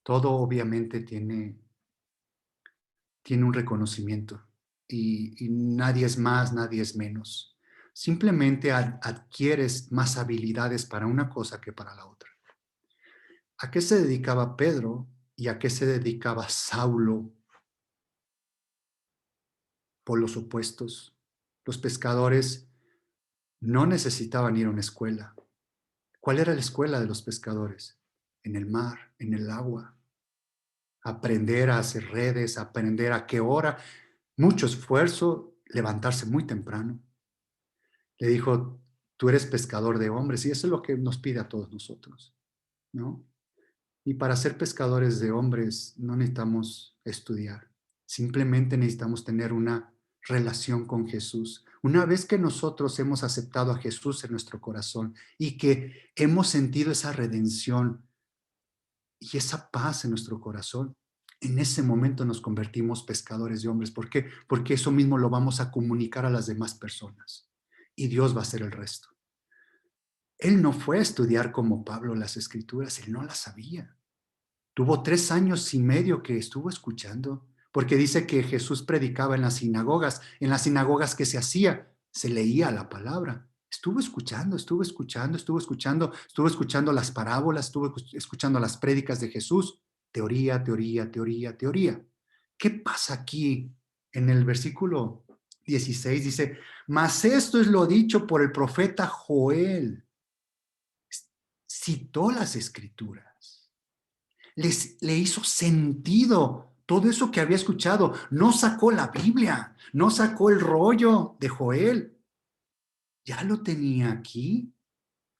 todo obviamente tiene un reconocimiento y nadie es más, nadie es menos. Simplemente adquieres más habilidades para una cosa que para la otra. ¿A qué se dedicaba Pedro y a qué se dedicaba Saulo? Por los opuestos. Los pescadores no necesitaban ir a una escuela. ¿Cuál era la escuela de los pescadores? En el mar, en el agua. Aprender a hacer redes, aprender a qué hora. Mucho esfuerzo, levantarse muy temprano. Le dijo, tú eres pescador de hombres, y eso es lo que nos pide a todos nosotros, ¿no? Y para ser pescadores de hombres no necesitamos estudiar, simplemente necesitamos tener una relación con Jesús. Una vez que nosotros hemos aceptado a Jesús en nuestro corazón y que hemos sentido esa redención y esa paz en nuestro corazón, en ese momento nos convertimos pescadores de hombres. ¿Por qué? Porque eso mismo lo vamos a comunicar a las demás personas y Dios va a hacer el resto. Él no fue a estudiar como Pablo las escrituras, él no las sabía. Tuvo 3 años y medio que estuvo escuchando, porque dice que Jesús predicaba en las sinagogas que se hacía, se leía la palabra. Estuvo escuchando, estuvo escuchando, estuvo escuchando, estuvo escuchando las parábolas, estuvo escuchando las prédicas de Jesús. Teoría, teoría, teoría, teoría. ¿Qué pasa aquí en el versículo 16? Dice, mas esto es lo dicho por el profeta Joel. Citó las escrituras. Le hizo sentido todo eso que había escuchado. No sacó la Biblia, no sacó el rollo de Joel. Ya lo tenía aquí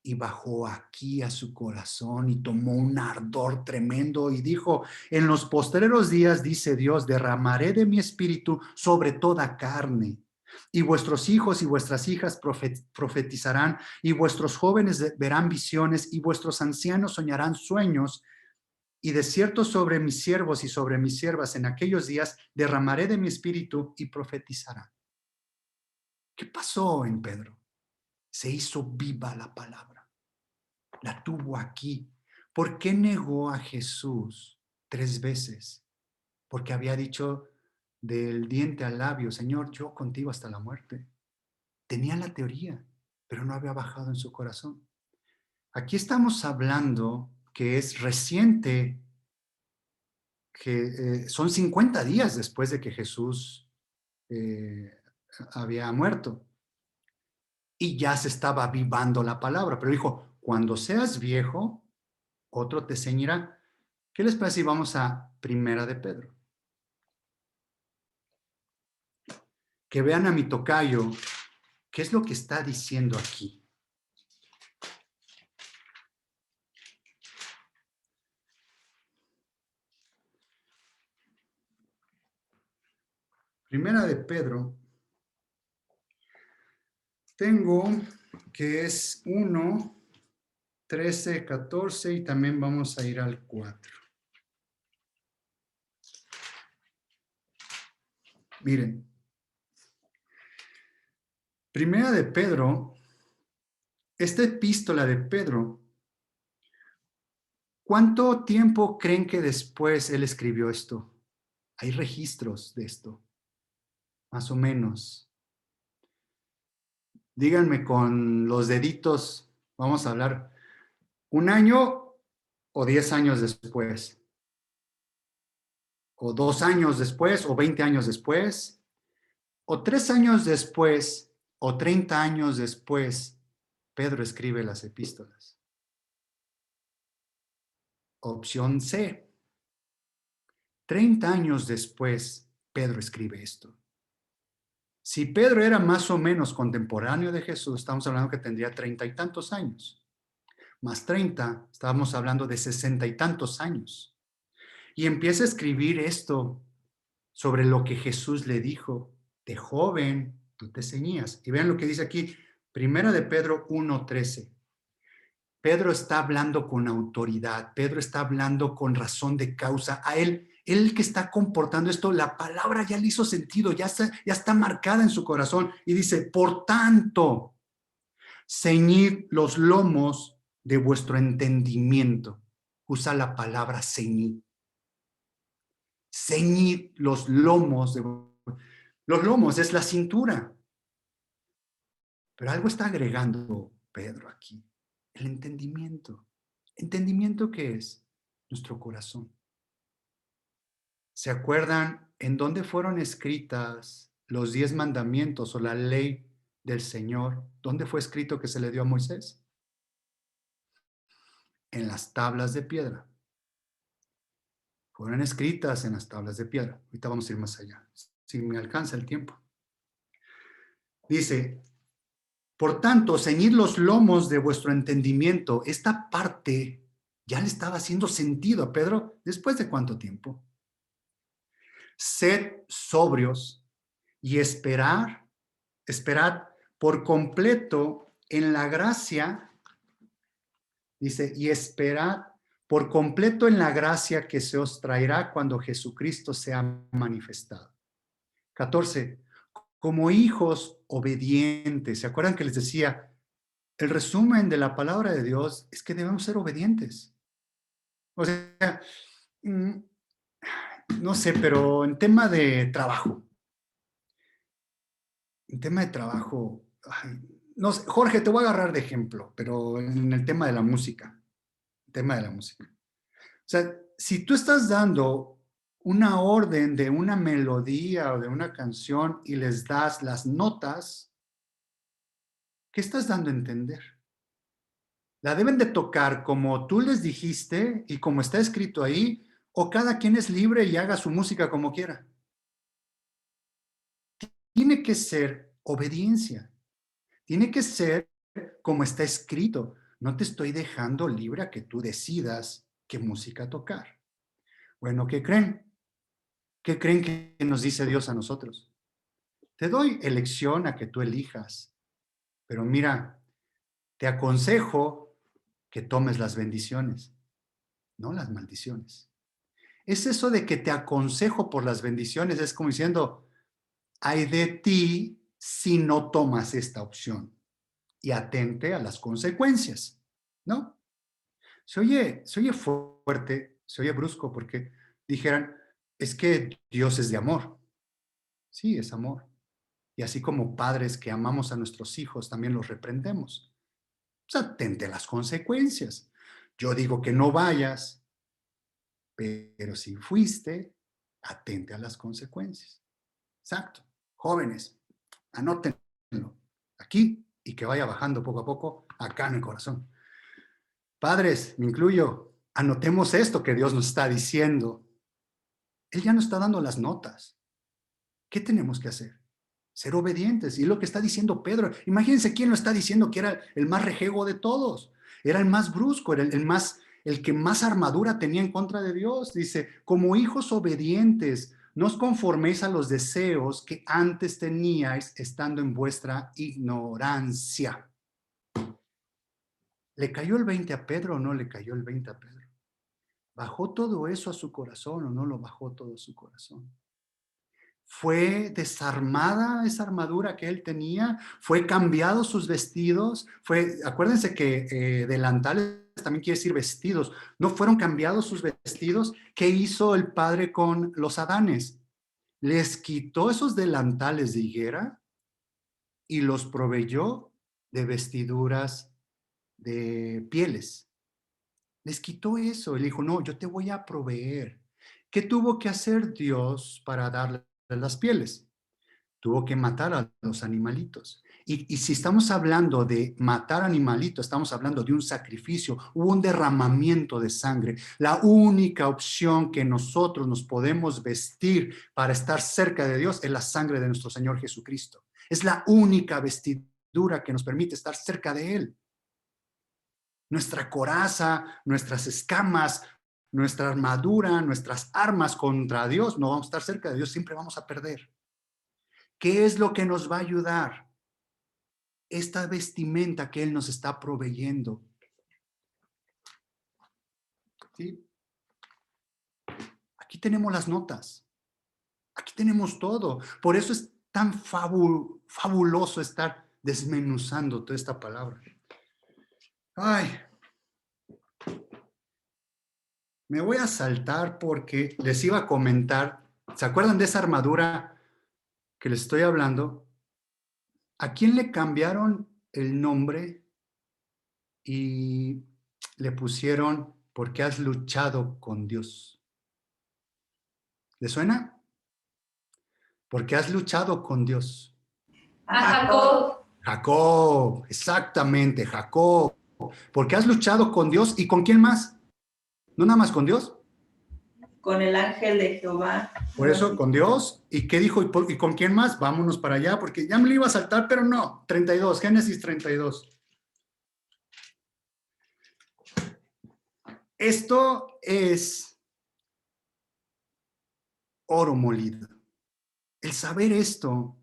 y bajó aquí a su corazón y tomó un ardor tremendo y dijo, en los postreros días, dice Dios, derramaré de mi espíritu sobre toda carne. Y vuestros hijos y vuestras hijas profetizarán, y vuestros jóvenes verán visiones, y vuestros ancianos soñarán sueños. Y de cierto sobre mis siervos y sobre mis siervas en aquellos días derramaré de mi espíritu y profetizarán. ¿Qué pasó en Pedro? Se hizo viva la palabra. La tuvo aquí. ¿Por qué negó a Jesús 3 veces? Porque había dicho del diente al labio, Señor, yo contigo hasta la muerte. Tenía la teoría, pero no había bajado en su corazón. Aquí estamos hablando que es reciente, que son 50 días después de que Jesús había muerto. Y ya se estaba avivando la palabra, pero dijo, cuando seas viejo, otro te ceñirá. ¿Qué les parece si vamos a Primera de Pedro? Que vean a mi tocayo, ¿qué es lo que está diciendo aquí? Primera de Pedro, tengo que es 1, 13, 14 y también vamos a ir al 4. Miren, Primera de Pedro, esta epístola de Pedro, ¿cuánto tiempo creen que después él escribió esto? Hay registros de esto, más o menos. Díganme con los deditos, vamos a hablar, 1 año o 10 años después, o 2 años después, o 20 años después, o 3 años después, o 30 años después, Pedro escribe las epístolas. Opción C. 30 años después, Pedro escribe esto. Si Pedro era más o menos contemporáneo de Jesús, estamos hablando que tendría 30 y tantos años. Más 30, estábamos hablando de 60 y tantos años. Y empieza a escribir esto sobre lo que Jesús le dijo. De joven, tú te ceñías. Y vean lo que dice aquí, Primera de Pedro 1:13. Pedro está hablando con autoridad, Pedro está hablando con razón de causa. A él que está comportando esto, la palabra ya le hizo sentido, ya está marcada en su corazón. Y dice, por tanto, ceñid los lomos de vuestro entendimiento. Usa la palabra ceñid. Ceñid los lomos. Los lomos es la cintura. Pero algo está agregando Pedro aquí. El entendimiento. ¿Entendimiento qué es? Nuestro corazón. ¿Se acuerdan en dónde fueron escritas los 10 mandamientos o la ley del Señor? ¿Dónde fue escrito que se le dio a Moisés? En las tablas de piedra. Fueron escritas en las tablas de piedra. Ahorita vamos a ir más allá, si me alcanza el tiempo. Dice, por tanto, ceñid los lomos de vuestro entendimiento. Esta parte ya le estaba haciendo sentido a Pedro. ¿Después de cuánto tiempo? Sed sobrios y esperad por completo en la gracia, dice, y esperad por completo en la gracia que se os traerá cuando Jesucristo sea manifestado. 14. Como hijos obedientes. ¿Se acuerdan que les decía? El resumen de la palabra de Dios es que debemos ser obedientes. O sea, no sé, pero en tema de trabajo, ay, no sé, Jorge, te voy a agarrar de ejemplo, pero en el tema de la música, O sea, si tú estás dando una orden de una melodía o de una canción y les das las notas, ¿qué estás dando a entender? La deben de tocar como tú les dijiste y como está escrito ahí, o cada quien es libre y haga su música como quiera. Tiene que ser obediencia. Tiene que ser como está escrito. No te estoy dejando libre a que tú decidas qué música tocar. Bueno, ¿qué creen? ¿Qué creen que nos dice Dios a nosotros? Te doy elección a que tú elijas, pero mira, te aconsejo que tomes las bendiciones, no las maldiciones. Es eso de que te aconsejo por las bendiciones, es como diciendo, hay de ti si no tomas esta opción y atente a las consecuencias, ¿no? Se oye fuerte, se oye brusco porque dijeran, es que Dios es de amor. Sí, es amor. Y así como padres que amamos a nuestros hijos, también los reprendemos. Pues atente a las consecuencias. Yo digo que no vayas, pero si fuiste, atente a las consecuencias. Exacto. Jóvenes, anótenlo aquí y que vaya bajando poco a poco acá en el corazón. Padres, me incluyo, anotemos esto que Dios nos está diciendo. Él ya nos está dando las notas. ¿Qué tenemos que hacer? Ser obedientes. Y lo que está diciendo Pedro, imagínense quién lo está diciendo, que era el más rejego de todos. Era el más brusco, era el que más armadura tenía en contra de Dios. Dice, como hijos obedientes, no os conforméis a los deseos que antes teníais estando en vuestra ignorancia. ¿Le cayó el 20 a Pedro o no le cayó el 20 a Pedro? ¿Bajó todo eso a su corazón o no lo bajó todo a su corazón? ¿Fue desarmada esa armadura que él tenía? ¿Fue cambiado sus vestidos? Acuérdense que delantales también quiere decir vestidos. ¿No fueron cambiados sus vestidos? ¿Qué hizo el padre con los Adanes? Les quitó esos delantales de higuera y los proveyó de vestiduras de pieles. Les quitó eso. Él dijo, no, yo te voy a proveer. ¿Qué tuvo que hacer Dios para darle las pieles? Tuvo que matar a los animalitos. Y si estamos hablando de matar animalitos, estamos hablando de un sacrificio, hubo un derramamiento de sangre. La única opción que nosotros nos podemos vestir para estar cerca de Dios es la sangre de nuestro Señor Jesucristo. Es la única vestidura que nos permite estar cerca de Él. Nuestra coraza, nuestras escamas, nuestra armadura, nuestras armas contra Dios, no vamos a estar cerca de Dios, siempre vamos a perder. ¿Qué es lo que nos va a ayudar? Esta vestimenta que Él nos está proveyendo. ¿Sí? Aquí tenemos las notas. Aquí tenemos todo. Por eso es tan fabuloso estar desmenuzando toda esta palabra. Ay, me voy a saltar porque les iba a comentar. ¿Se acuerdan de esa armadura que les estoy hablando? ¿A quién le cambiaron el nombre y le pusieron porque has luchado con Dios? ¿Le suena? Porque has luchado con Dios. A Jacob. Jacob, exactamente, Jacob. Porque has luchado con Dios y ¿con quién más? No nada más con Dios. Con el ángel de Jehová. Por eso, con Dios. ¿Y qué dijo? ¿Y con quién más? Vámonos para allá, porque ya me lo iba a saltar, pero no. 32, Génesis 32. Esto es oro molido. El saber esto,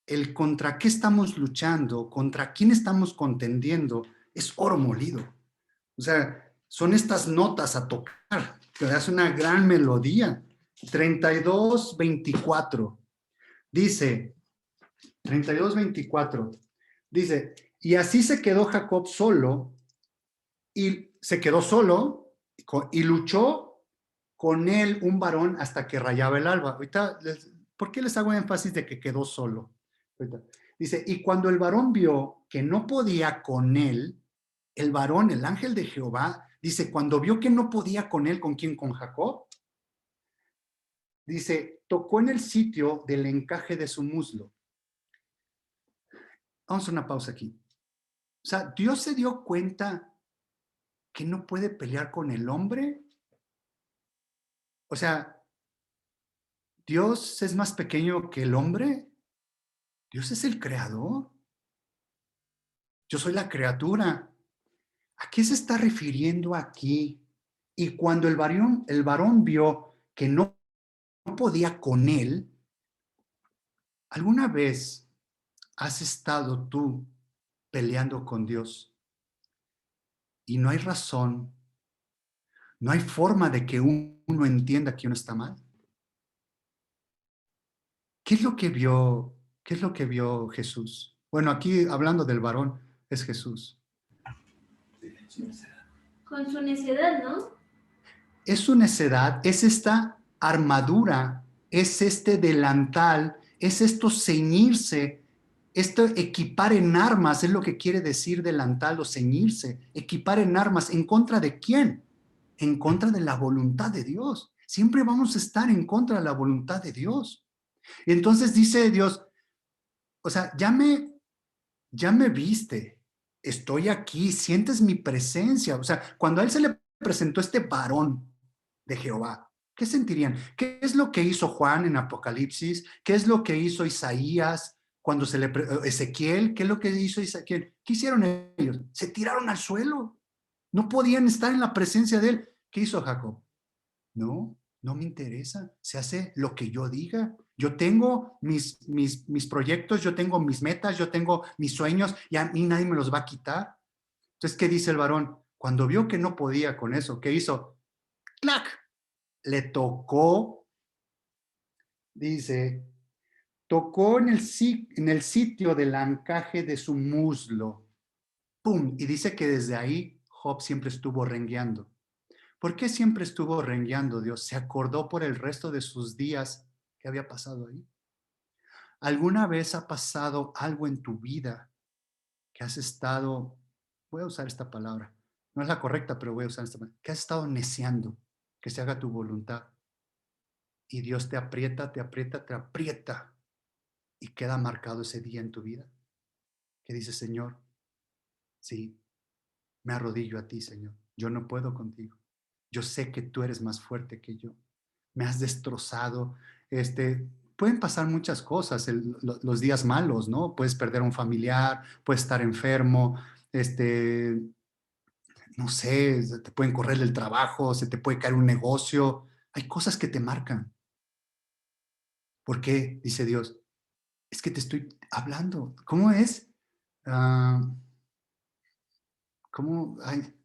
el contra qué estamos luchando, contra quién estamos contendiendo, es oro molido. O sea, son estas notas a tocar, que hace una gran melodía. 32:24. Dice, 32:24. Dice, y así se quedó Jacob solo, y se quedó solo, y luchó con él un varón hasta que rayaba el alba. Ahorita, ¿por qué les hago énfasis de que quedó solo? Ahorita. Dice, y cuando el varón vio que no podía con él, el varón, el ángel de Jehová, dice, cuando vio que no podía con él, ¿con quién? Con Jacob. Dice, tocó en el sitio del encaje de su muslo. Vamos a una pausa aquí. O sea, Dios se dio cuenta que no puede pelear con el hombre. O sea, Dios es más pequeño que el hombre. Dios es el creador. Yo soy la criatura. ¿A qué se está refiriendo aquí? Y cuando el varón vio que no podía con él, ¿Alguna vez has estado tú peleando con Dios y no hay razón, no hay forma de que uno entienda que uno está mal? ¿Qué es lo que vio, qué es lo que vio Jesús? Bueno, aquí hablando del varón, es Jesús. Con su necedad, ¿no? Es su necedad, es esta armadura, es este delantal, es esto ceñirse, esto equipar en armas, es lo que quiere decir delantal o ceñirse, equipar en armas, ¿en contra de quién? En contra de la voluntad de Dios. Siempre vamos a estar en contra de la voluntad de Dios. Y entonces dice Dios, o sea, ya me viste, estoy aquí, sientes mi presencia. O sea, cuando a él se le presentó este varón de Jehová, ¿qué sentirían? ¿Qué es lo que hizo Juan en Apocalipsis? ¿Qué es lo que hizo Isaías cuando Ezequiel? ¿Qué es lo que hizo Ezequiel? ¿Qué hicieron ellos? Se tiraron al suelo. No podían estar en la presencia de él. ¿Qué hizo Jacob? No, no me interesa. Se hace lo que yo diga. Yo tengo mis proyectos, yo tengo mis metas, yo tengo mis sueños y a mí nadie me los va a quitar. Entonces, ¿qué dice el varón? Cuando vio que no podía con eso, ¿qué hizo? ¡Clac! Le tocó, dice, tocó en el sitio del encaje de su muslo. ¡Pum! Y dice que desde ahí Job siempre estuvo rengueando. ¿Por qué siempre estuvo rengueando Dios? ¿Se acordó por el resto de sus días que había pasado ahí? ¿Alguna vez ha pasado algo en tu vida que has estado, voy a usar esta palabra, no es la correcta, pero voy a usar esta palabra, que has estado neceando que se haga tu voluntad y Dios te aprieta, te aprieta, te aprieta y queda marcado ese día en tu vida? Que dice, Señor, sí, me arrodillo a ti, Señor. Yo no puedo contigo. Yo sé que tú eres más fuerte que yo. Me has destrozado. Pueden pasar muchas cosas los días malos, ¿no? Puedes perder a un familiar, puedes estar enfermo, no sé, te pueden correr del trabajo, se te puede caer un negocio. Hay cosas que te marcan. ¿Por qué? Dice Dios. Es que te estoy hablando. ¿Cómo es? Ah, ¿cómo? Ay,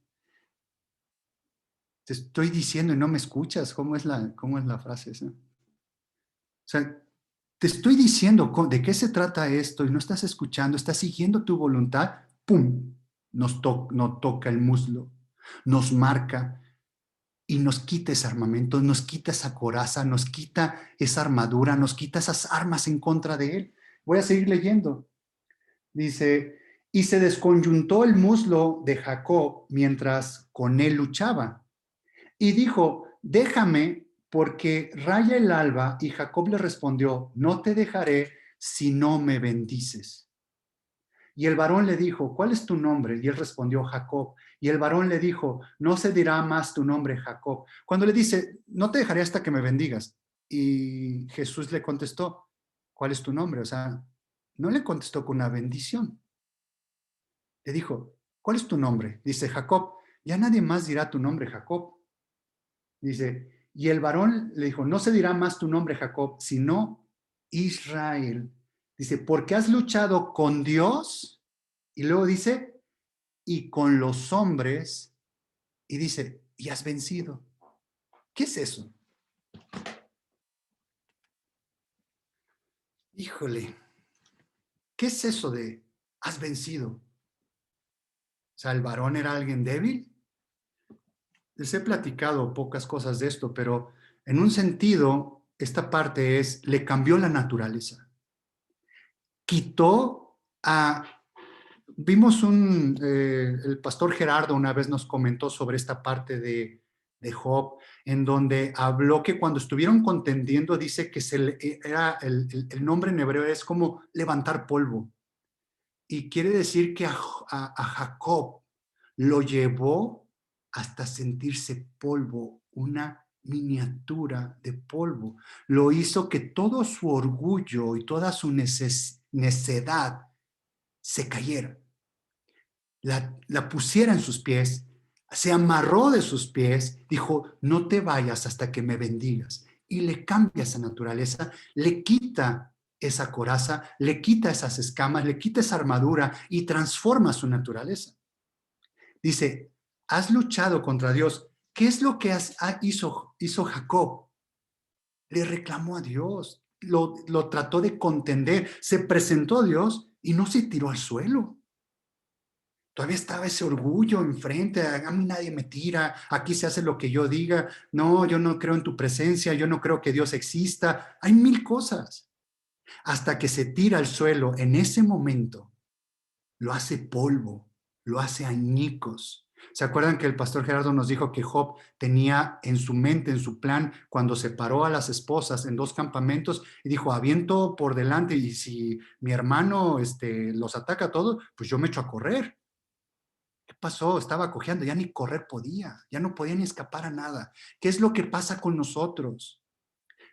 te estoy diciendo y no me escuchas. ¿Cómo es la frase esa? O sea, te estoy diciendo de qué se trata esto y no estás escuchando, estás siguiendo tu voluntad, ¡pum! Nos toca el muslo, nos marca y nos quita ese armamento, nos quita esa coraza, nos quita esa armadura, nos quita esas armas en contra de él. Voy a seguir leyendo. Dice, y se desconyuntó el muslo de Jacob mientras con él luchaba. Y dijo, déjame porque raya el alba. Y Jacob le respondió, no te dejaré si no me bendices. Y el varón le dijo, ¿cuál es tu nombre? Y él respondió, Jacob. Y el varón le dijo, no se dirá más tu nombre, Jacob. Cuando le dice, no te dejaré hasta que me bendigas. Y Jesús le contestó, ¿cuál es tu nombre? O sea, no le contestó con una bendición. Le dijo, ¿cuál es tu nombre? Dice Jacob. Ya nadie más dirá tu nombre, Jacob. Dice, y el varón le dijo, no se dirá más tu nombre, Jacob, sino Israel. Dice, porque has luchado con Dios, y luego dice, y con los hombres, y dice, y has vencido. ¿Qué es eso? Híjole, ¿qué es eso de has vencido? O sea, ¿el varón era alguien débil? Les he platicado pocas cosas de esto, pero en un sentido, esta parte es, le cambió la naturaleza. Quitó a... Vimos el pastor Gerardo una vez nos comentó sobre esta parte de Job, en donde habló que cuando estuvieron contendiendo, dice que el nombre en hebreo es como levantar polvo. Y quiere decir que a Jacob lo llevó hasta sentirse polvo, una miniatura de polvo. Lo hizo que todo su orgullo y toda su necedad se cayera. La pusiera en sus pies, se amarró de sus pies, dijo, no te vayas hasta que me bendigas. Y le cambia esa naturaleza, le quita esa coraza, le quita esas escamas, le quita esa armadura y transforma su naturaleza. Dice, has luchado contra Dios. ¿Qué es lo que hizo Jacob? Le reclamó a Dios, lo trató de contender, se presentó a Dios y no se tiró al suelo. Todavía estaba ese orgullo enfrente, a mí nadie me tira, aquí se hace lo que yo diga, no, yo no creo en tu presencia, yo no creo que Dios exista, hay mil cosas. Hasta que se tira al suelo, en ese momento, lo hace polvo, lo hace añicos. ¿Se acuerdan que el pastor Gerardo nos dijo que Job tenía en su mente, en su plan, cuando separó a las esposas en 2 campamentos y dijo, aviento por delante y si mi hermano los ataca a todos, pues yo me echo a correr? ¿Qué pasó? Estaba cojeando, ya ni correr podía, ya no podía ni escapar a nada. ¿Qué es lo que pasa con nosotros?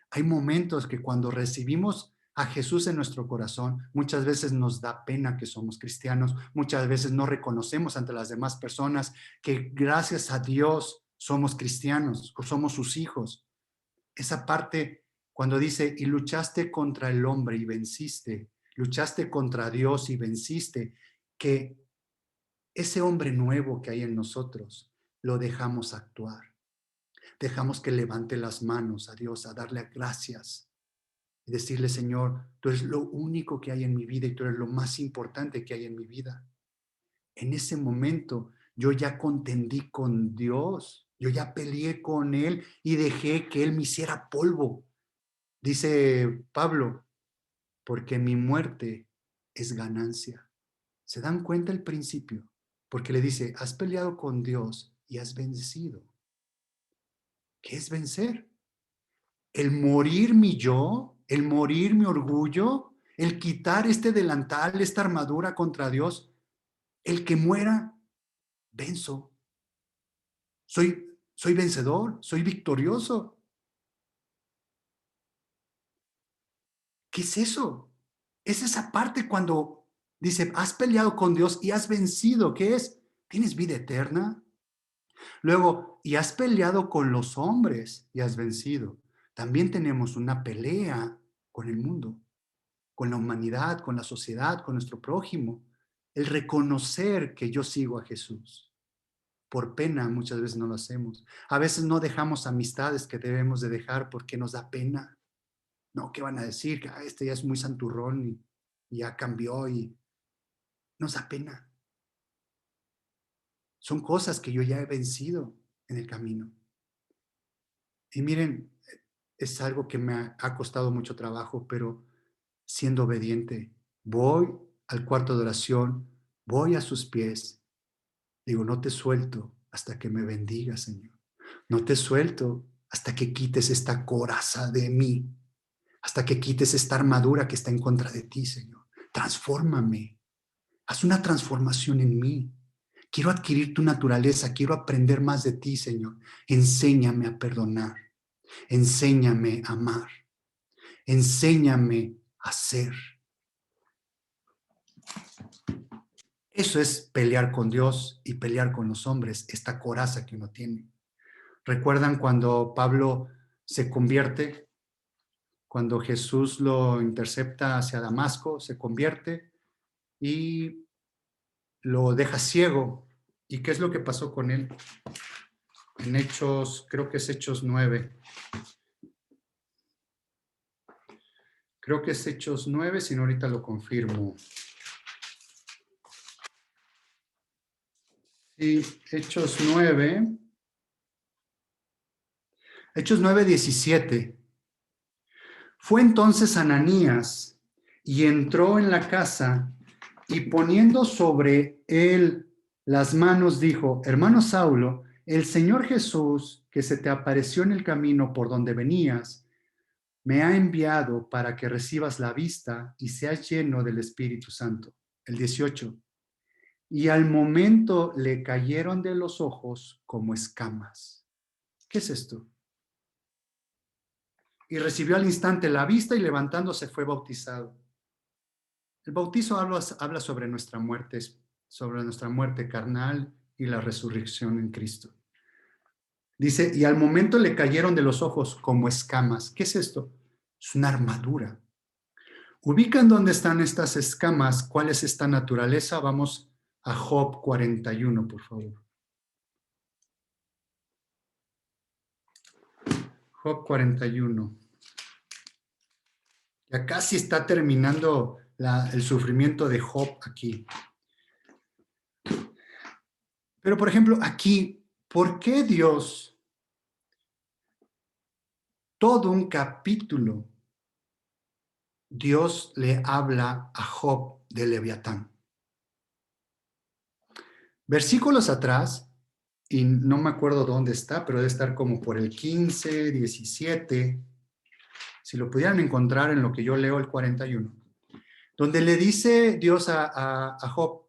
Hay momentos que cuando recibimos a Jesús en nuestro corazón, muchas veces nos da pena que somos cristianos, muchas veces no reconocemos ante las demás personas que gracias a Dios somos cristianos, o somos sus hijos. Esa parte cuando dice, y luchaste contra el hombre y venciste, luchaste contra Dios y venciste, que ese hombre nuevo que hay en nosotros, lo dejamos actuar. Dejamos que levante las manos a Dios, a darle gracias y decirle, Señor, tú eres lo único que hay en mi vida y tú eres lo más importante que hay en mi vida. En ese momento yo ya contendí con Dios, yo ya peleé con Él y dejé que Él me hiciera polvo. Dice Pablo, porque mi muerte es ganancia. ¿Se dan cuenta el principio? Porque le dice, has peleado con Dios y has vencido. ¿Qué es vencer? El morir mi yo, el morir mi orgullo, el quitar este delantal, esta armadura contra Dios, el que muera, venzo. Soy vencedor, soy victorioso. ¿Qué es eso? Es esa parte cuando dice, has peleado con Dios y has vencido. ¿Qué es? ¿Tienes vida eterna? Luego, y has peleado con los hombres y has vencido. También tenemos una pelea con el mundo, con la humanidad, con la sociedad, con nuestro prójimo. El reconocer que yo sigo a Jesús. Por pena muchas veces no lo hacemos. A veces no dejamos amistades que debemos de dejar porque nos da pena. No, ¿qué van a decir? Que este ya es muy santurrón y ya cambió y nos da pena. Son cosas que yo ya he vencido en el camino. Y miren, es algo que me ha costado mucho trabajo, pero siendo obediente, voy al cuarto de oración, voy a sus pies, digo, no te suelto hasta que me bendigas, Señor. No te suelto hasta que quites esta coraza de mí, hasta que quites esta armadura que está en contra de ti, Señor. Transfórmame, haz una transformación en mí. Quiero adquirir tu naturaleza, quiero aprender más de ti, Señor. Enséñame a perdonar, enséñame a amar, enséñame a ser. Eso es pelear con Dios y pelear con los hombres, esta coraza que uno tiene. ¿Recuerdan cuando Pablo se convierte? Cuando Jesús lo intercepta hacia Damasco, se convierte y lo deja ciego. ¿Y qué es lo que pasó con él? En Hechos, creo que es Hechos 9. Creo que es Hechos 9, si no ahorita lo confirmo. Sí, Hechos 9. Hechos 9:17. Fue entonces Ananías y entró en la casa y poniendo sobre él las manos dijo, hermano Saulo, el Señor Jesús que se te apareció en el camino por donde venías, me ha enviado para que recibas la vista y seas lleno del Espíritu Santo. El 18. Y al momento le cayeron de los ojos como escamas. ¿Qué es esto? Y recibió al instante la vista y levantándose fue bautizado. El bautizo habla sobre nuestra muerte carnal y la resurrección en Cristo. Dice, y al momento le cayeron de los ojos como escamas. ¿Qué es esto? Es una armadura. ¿Ubican dónde están estas escamas? ¿Cuál es esta naturaleza? Vamos a Job 41, por favor. Job 41. Ya casi está terminando el sufrimiento de Job aquí. Pero, por ejemplo, aquí, ¿por qué Dios, todo un capítulo, Dios le habla a Job de Leviatán? Versículos atrás, y no me acuerdo dónde está, pero debe estar como por el 15, 17, si lo pudieran encontrar en lo que yo leo el 41, donde le dice Dios a Job,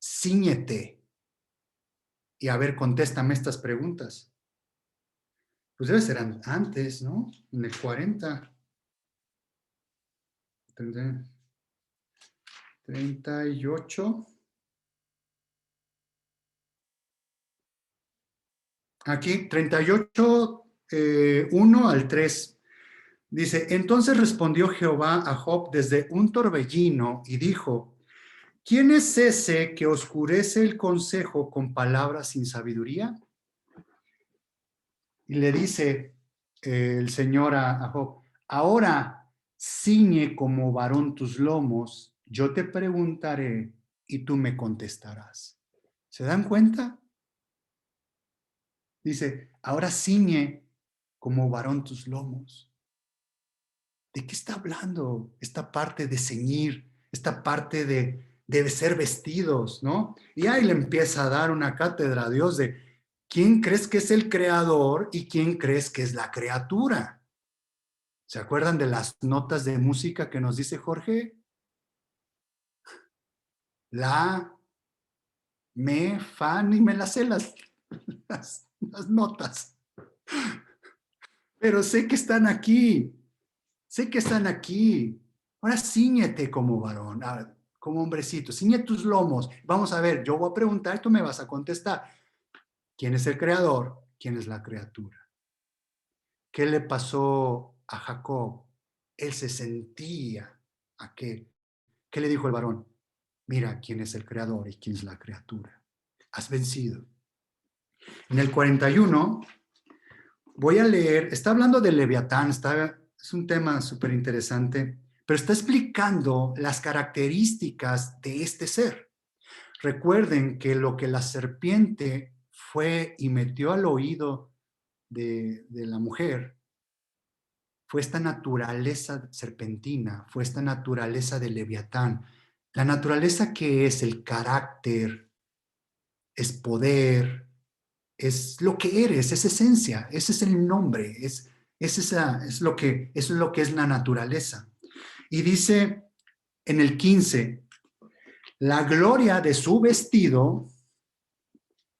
cíñete, y a ver, contéstame estas preguntas. Pues debe ser antes, ¿no? En el 40. 38. Aquí, 38, 1 al 3. Dice, entonces respondió Jehová a Job desde un torbellino y dijo, ¿quién es ese que oscurece el consejo con palabras sin sabiduría? Y le dice el Señor a Job, ahora ciñe como varón tus lomos, yo te preguntaré y tú me contestarás. ¿Se dan cuenta? Dice, ahora ciñe como varón tus lomos. ¿De qué está hablando esta parte de ceñir, esta parte de ser vestidos, ¿no? Y ahí le empieza a dar una cátedra a Dios de quién crees que es el creador y quién crees que es la criatura. ¿Se acuerdan de las notas de música que nos dice Jorge? La, me, fa, ni me las sé las notas. Pero sé que están aquí. Sé que están aquí. Ahora cíñete como varón, como hombrecito. Ciñe tus lomos. Vamos a ver, yo voy a preguntar y tú me vas a contestar. ¿Quién es el creador? ¿Quién es la criatura? ¿Qué le pasó a Jacob? Él se sentía aquel. ¿Qué le dijo el varón? Mira quién es el creador y quién es la criatura. Has vencido. En el 41 voy a leer, está hablando de Leviatán, es un tema súper interesante, pero está explicando las características de este ser. Recuerden que lo que la serpiente fue y metió al oído de la mujer fue esta naturaleza serpentina, fue esta naturaleza de Leviatán. La naturaleza que es el carácter, es poder, es lo que eres, es esencia, ese es el nombre, eso es lo que es la naturaleza. Y dice en el 15, la gloria de su vestido,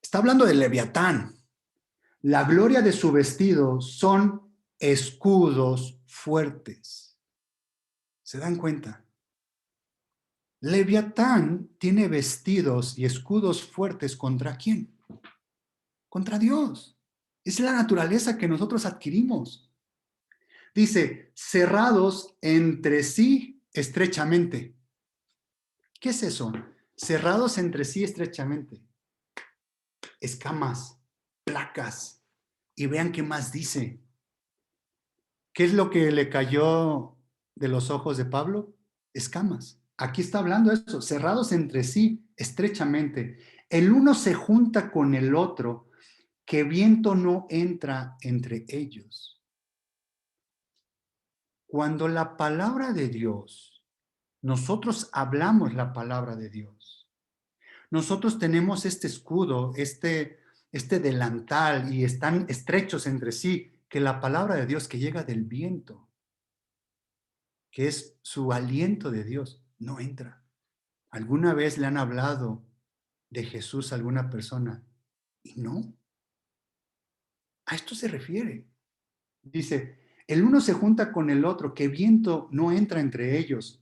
está hablando de Leviatán, la gloria de su vestido son escudos fuertes. ¿Se dan cuenta? Leviatán tiene vestidos y escudos fuertes ¿contra quién? Contra Dios. Es la naturaleza que nosotros adquirimos. Dice, cerrados entre sí estrechamente. ¿Qué es eso? Cerrados entre sí estrechamente. Escamas, placas. Y vean qué más dice. ¿Qué es lo que le cayó de los ojos de Pablo? Escamas. Aquí está hablando de eso, cerrados entre sí estrechamente. El uno se junta con el otro, que viento no entra entre ellos. Cuando la palabra de Dios, nosotros hablamos la palabra de Dios, nosotros tenemos este escudo, este delantal y están estrechos entre sí, que la palabra de Dios que llega del viento, que es su aliento de Dios, no entra. ¿Alguna vez le han hablado de Jesús a alguna persona? Y no. A esto se refiere. Dice, el uno se junta con el otro, que viento no entra entre ellos.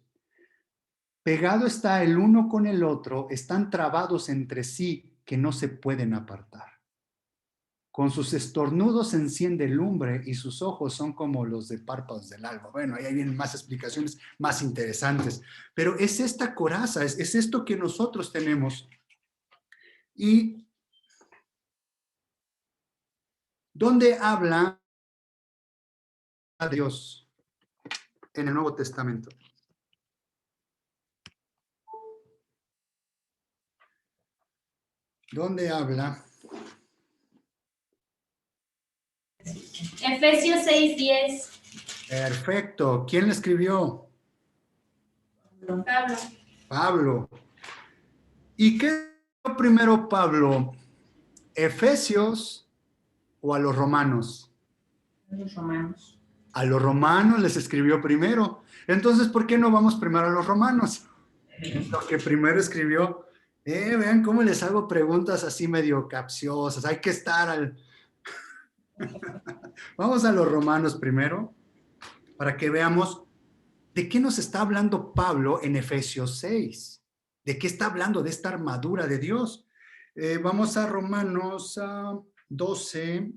Pegado está el uno con el otro, están trabados entre sí, que no se pueden apartar. Con sus estornudos enciende lumbre y sus ojos son como los de párpados del alba. Bueno, ahí vienen más explicaciones más interesantes. Pero es esta coraza, es esto que nosotros tenemos. ¿Y dónde habla Dios en el Nuevo Testamento? ¿Dónde habla? Efesios 6:10. Perfecto. ¿Quién le escribió? Pablo. Pablo. ¿Y qué escribió primero Pablo? ¿Efesios o a los romanos? Los romanos. A los romanos les escribió primero. Entonces, ¿por qué no vamos primero a los romanos? Lo que primero escribió. Vean cómo les hago preguntas así medio capciosas. Hay que estar al... Vamos a los romanos primero para que veamos de qué nos está hablando Pablo en Efesios 6. ¿De qué está hablando de esta armadura de Dios? Vamos a Romanos 12.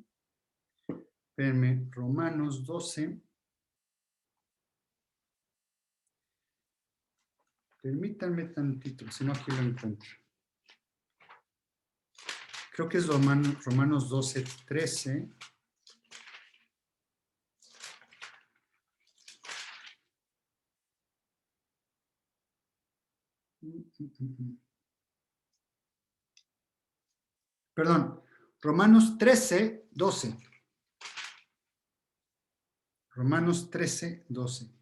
Espérenme, Romanos 12. Permítanme tantito, si no aquí lo encuentro. Creo que es Romanos 12, 13. Perdón, Romanos 13, 12. Romanos 13, 12.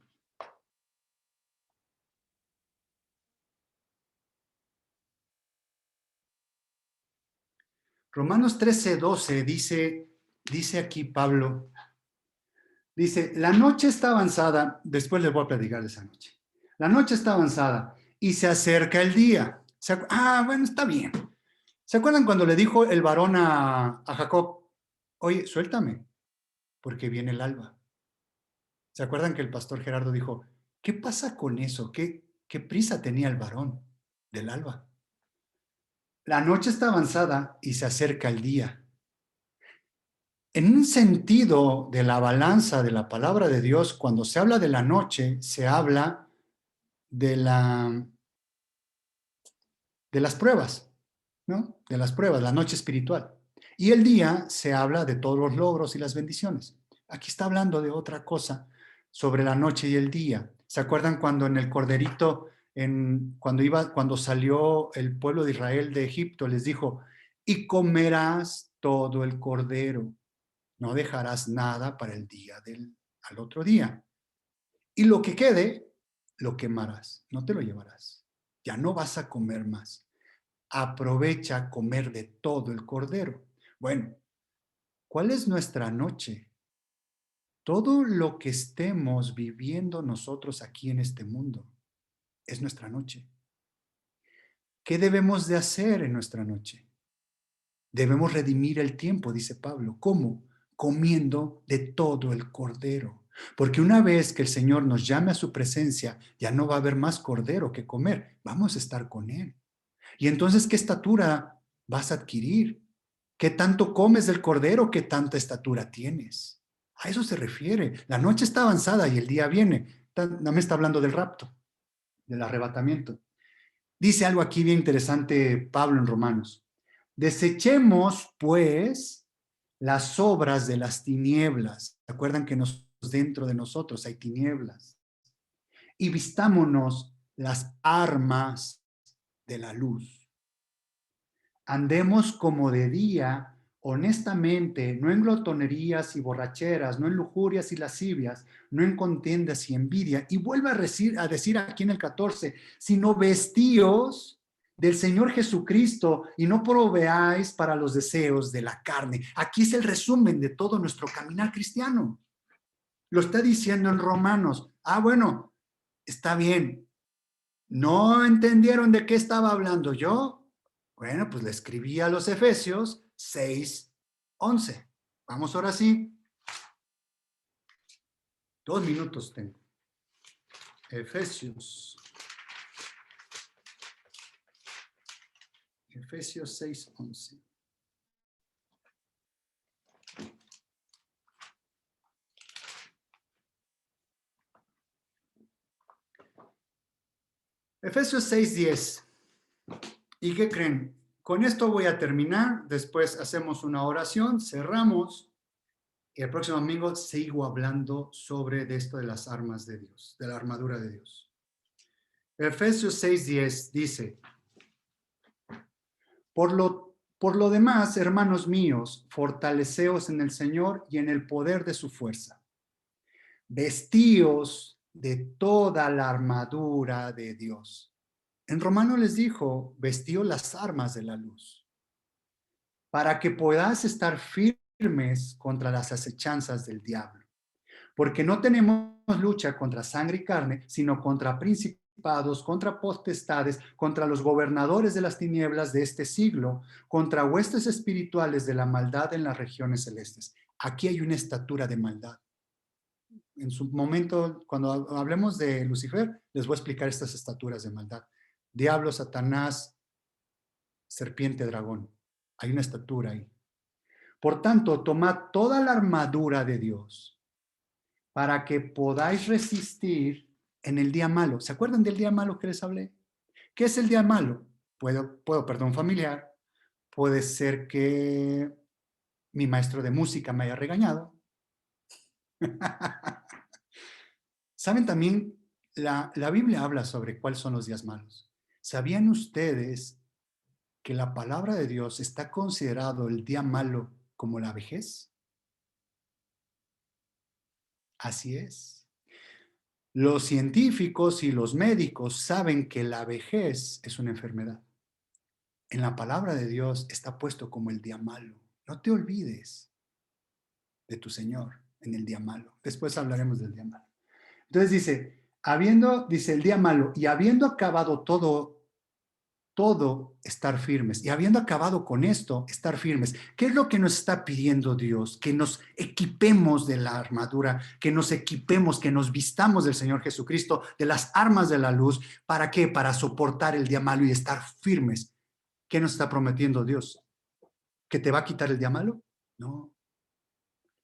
Romanos 13, 12 dice aquí Pablo, dice, la noche está avanzada, después les voy a platicar de esa noche. La noche está avanzada y se acerca el día. Bueno, está bien. ¿Se acuerdan cuando le dijo el varón a Jacob, oye, suéltame, porque viene el alba? ¿Se acuerdan que el pastor Gerardo dijo, ¿qué pasa con eso? ¿Qué prisa tenía el varón del alba? La noche está avanzada y se acerca el día. En un sentido de la balanza de la palabra de Dios, cuando se habla de la noche, se habla de las pruebas, ¿no? De las pruebas, la noche espiritual. Y el día se habla de todos los logros y las bendiciones. Aquí está hablando de otra cosa sobre la noche y el día. ¿Se acuerdan cuando en el corderito, cuando salió el pueblo de Israel de Egipto, les dijo, y comerás todo el cordero, no dejarás nada para el día al otro día. Y lo que quede, lo quemarás, no te lo llevarás. Ya no vas a comer más. Aprovecha comer de todo el cordero. Bueno, ¿cuál es nuestra noche? Todo lo que estemos viviendo nosotros aquí en este mundo es nuestra noche. ¿Qué debemos de hacer en nuestra noche? Debemos redimir el tiempo, dice Pablo. ¿Cómo? Comiendo de todo el cordero. Porque una vez que el Señor nos llame a su presencia, ya no va a haber más cordero que comer. Vamos a estar con Él. Y entonces, ¿qué estatura vas a adquirir? ¿Qué tanto comes del cordero? ¿Qué tanta estatura tienes? A eso se refiere. La noche está avanzada y el día viene. No me está hablando del rapto, del arrebatamiento. Dice algo aquí bien interesante Pablo en Romanos. Desechemos, pues, las obras de las tinieblas. ¿Se acuerdan que dentro de nosotros hay tinieblas? Y vistámonos las armas de la luz. Andemos como de día, honestamente, no en glotonerías y borracheras, no en lujurias y lascivias, no en contiendas y envidia. Y vuelve a decir aquí en el 14, sino vestíos del Señor Jesucristo y no proveáis para los deseos de la carne. Aquí es el resumen de todo nuestro caminar cristiano. Lo está diciendo en Romanos. Bueno, está bien. ¿No entendieron de qué estaba hablando yo? Bueno, pues le escribí a los Efesios 6:11. Vamos ahora sí. 2 minutos tengo. Efesios 6:11. Efesios 6:10. ¿Y qué creen? Con esto voy a terminar. Después hacemos una oración, cerramos. Y el próximo domingo sigo hablando sobre esto de las armas de Dios, de la armadura de Dios. Efesios 6:10 dice: Por lo demás, hermanos míos, fortaleceos en el Señor y en el poder de su fuerza. Vestíos de toda la armadura de Dios. En Romano les dijo, vestíos las armas de la luz, para que puedas estar firmes contra las acechanzas del diablo. Porque no tenemos lucha contra sangre y carne, sino contra principados, contra potestades, contra los gobernadores de las tinieblas de este siglo, contra huestes espirituales de la maldad en las regiones celestes. Aquí hay una estatura de maldad. En su momento, cuando hablemos de Lucifer, les voy a explicar estas estaturas de maldad. Diablo, Satanás, serpiente, dragón. Hay una estatura ahí. Por tanto, tomad toda la armadura de Dios para que podáis resistir en el día malo. ¿Se acuerdan del día malo que les hablé? ¿Qué es el día malo? Puedo perder un familiar, puede ser que mi maestro de música me haya regañado. ¿Saben también? La Biblia habla sobre cuáles son los días malos. ¿Sabían ustedes que la palabra de Dios está considerado el día malo como la vejez? Así es. Los científicos y los médicos saben que la vejez es una enfermedad. En la palabra de Dios está puesto como el día malo. No te olvides de tu Señor en el día malo. Después hablaremos del día malo. Entonces dice el día malo, y habiendo acabado todo estar firmes. Y habiendo acabado con esto, estar firmes. ¿Qué es lo que nos está pidiendo Dios? Que nos equipemos de la armadura, que nos equipemos, que nos vistamos del Señor Jesucristo, de las armas de la luz. ¿Para qué? Para soportar el día malo y estar firmes. ¿Qué nos está prometiendo Dios? ¿Que te va a quitar el día malo? No.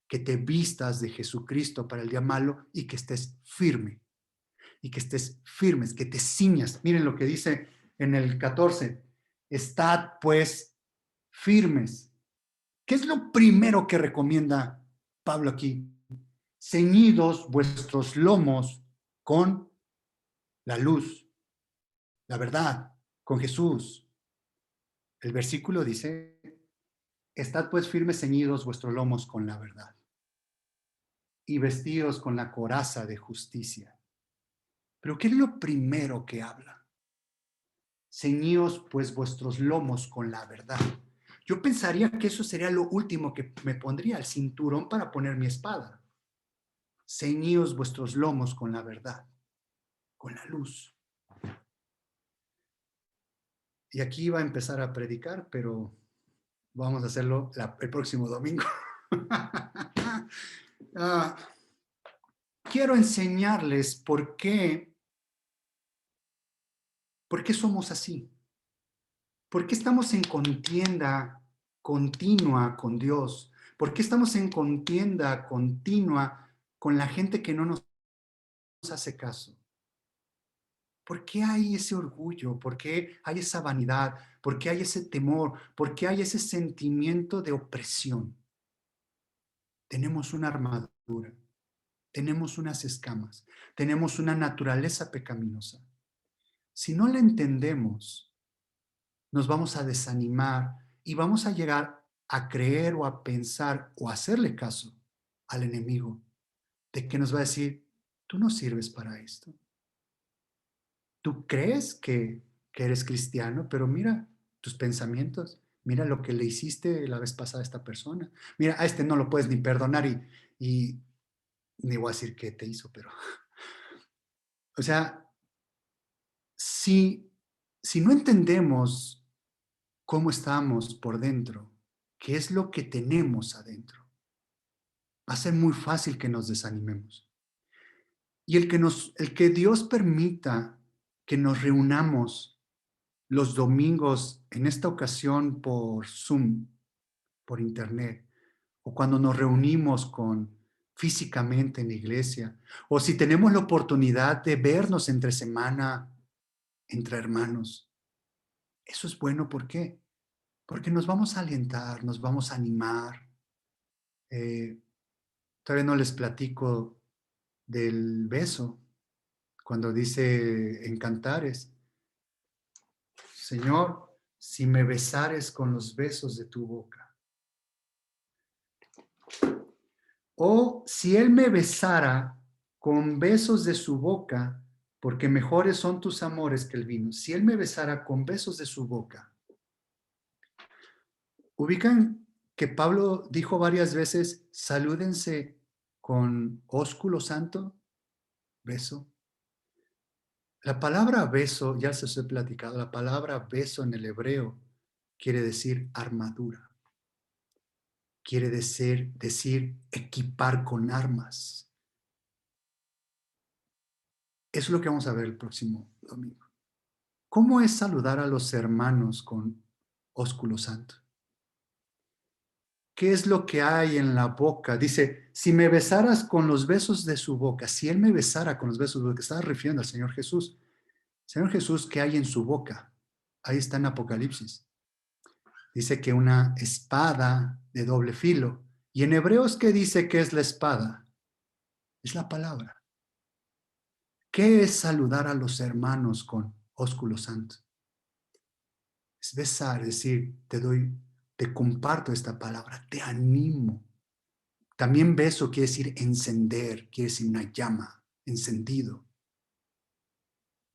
Que te vistas de Jesucristo para el día malo y que estés firme. Y que estés firmes, que te ciñas. Miren lo que dice en el 14, estad pues firmes. ¿Qué es lo primero que recomienda Pablo aquí? Ceñidos vuestros lomos con la luz, la verdad, con Jesús. El versículo dice, estad pues firmes ceñidos vuestros lomos con la verdad y vestidos con la coraza de justicia. Pero ¿qué es lo primero que habla? Ceñíos pues vuestros lomos con la verdad. Yo pensaría que eso sería lo último que me pondría, el cinturón para poner mi espada. Ceñíos vuestros lomos con la verdad, con la luz. Y aquí iba a empezar a predicar, pero vamos a hacerlo el próximo domingo. Quiero enseñarles por qué somos así. ¿Por qué estamos en contienda continua con Dios? ¿Por qué estamos en contienda continua con la gente que no nos hace caso? ¿Por qué hay ese orgullo? ¿Por qué hay esa vanidad? ¿Por qué hay ese temor? ¿Por qué hay ese sentimiento de opresión? Tenemos una armadura, tenemos unas escamas, tenemos una naturaleza pecaminosa. Si no la entendemos, nos vamos a desanimar y vamos a llegar a creer o a pensar o a hacerle caso al enemigo de que nos va a decir, tú no sirves para esto. Tú crees que eres cristiano, pero mira tus pensamientos, mira lo que le hiciste la vez pasada a esta persona. Mira, a este no lo puedes ni perdonar y ni voy a decir qué te hizo, pero... O sea, si no entendemos cómo estamos por dentro, qué es lo que tenemos adentro, va a ser muy fácil que nos desanimemos. Y el que Dios permita que nos reunamos los domingos, en esta ocasión por Zoom, por internet, o cuando nos reunimos físicamente en la iglesia, o si tenemos la oportunidad de vernos entre semana entre hermanos. Eso es bueno, ¿por qué? Porque nos vamos a alentar, nos vamos a animar. Todavía no les platico del beso, cuando dice en Cantares, Señor, si me besares con los besos de tu boca. O si Él me besara con besos de su boca, porque mejores son tus amores que el vino. Si Él me besara con besos de su boca. Ubican que Pablo dijo varias veces, salúdense con ósculo santo, beso. La palabra beso, ya se os he platicado, la palabra beso en el hebreo quiere decir armadura. Quiere decir equipar con armas. Eso es lo que vamos a ver el próximo domingo. ¿Cómo es saludar a los hermanos con ósculo santo? ¿Qué es lo que hay en la boca? Dice, si me besaras con los besos de su boca, si Él me besara con los besos de su boca, estaba refiriendo al Señor Jesús. Señor Jesús, ¿qué hay en su boca? Ahí está en Apocalipsis. Dice que una espada de doble filo. Y en Hebreos, ¿qué dice que es la espada? Es la palabra. ¿Qué es saludar a los hermanos con ósculo santo? Es besar, es decir, te comparto esta palabra, te animo. También beso quiere decir encender, quiere decir una llama, encendido.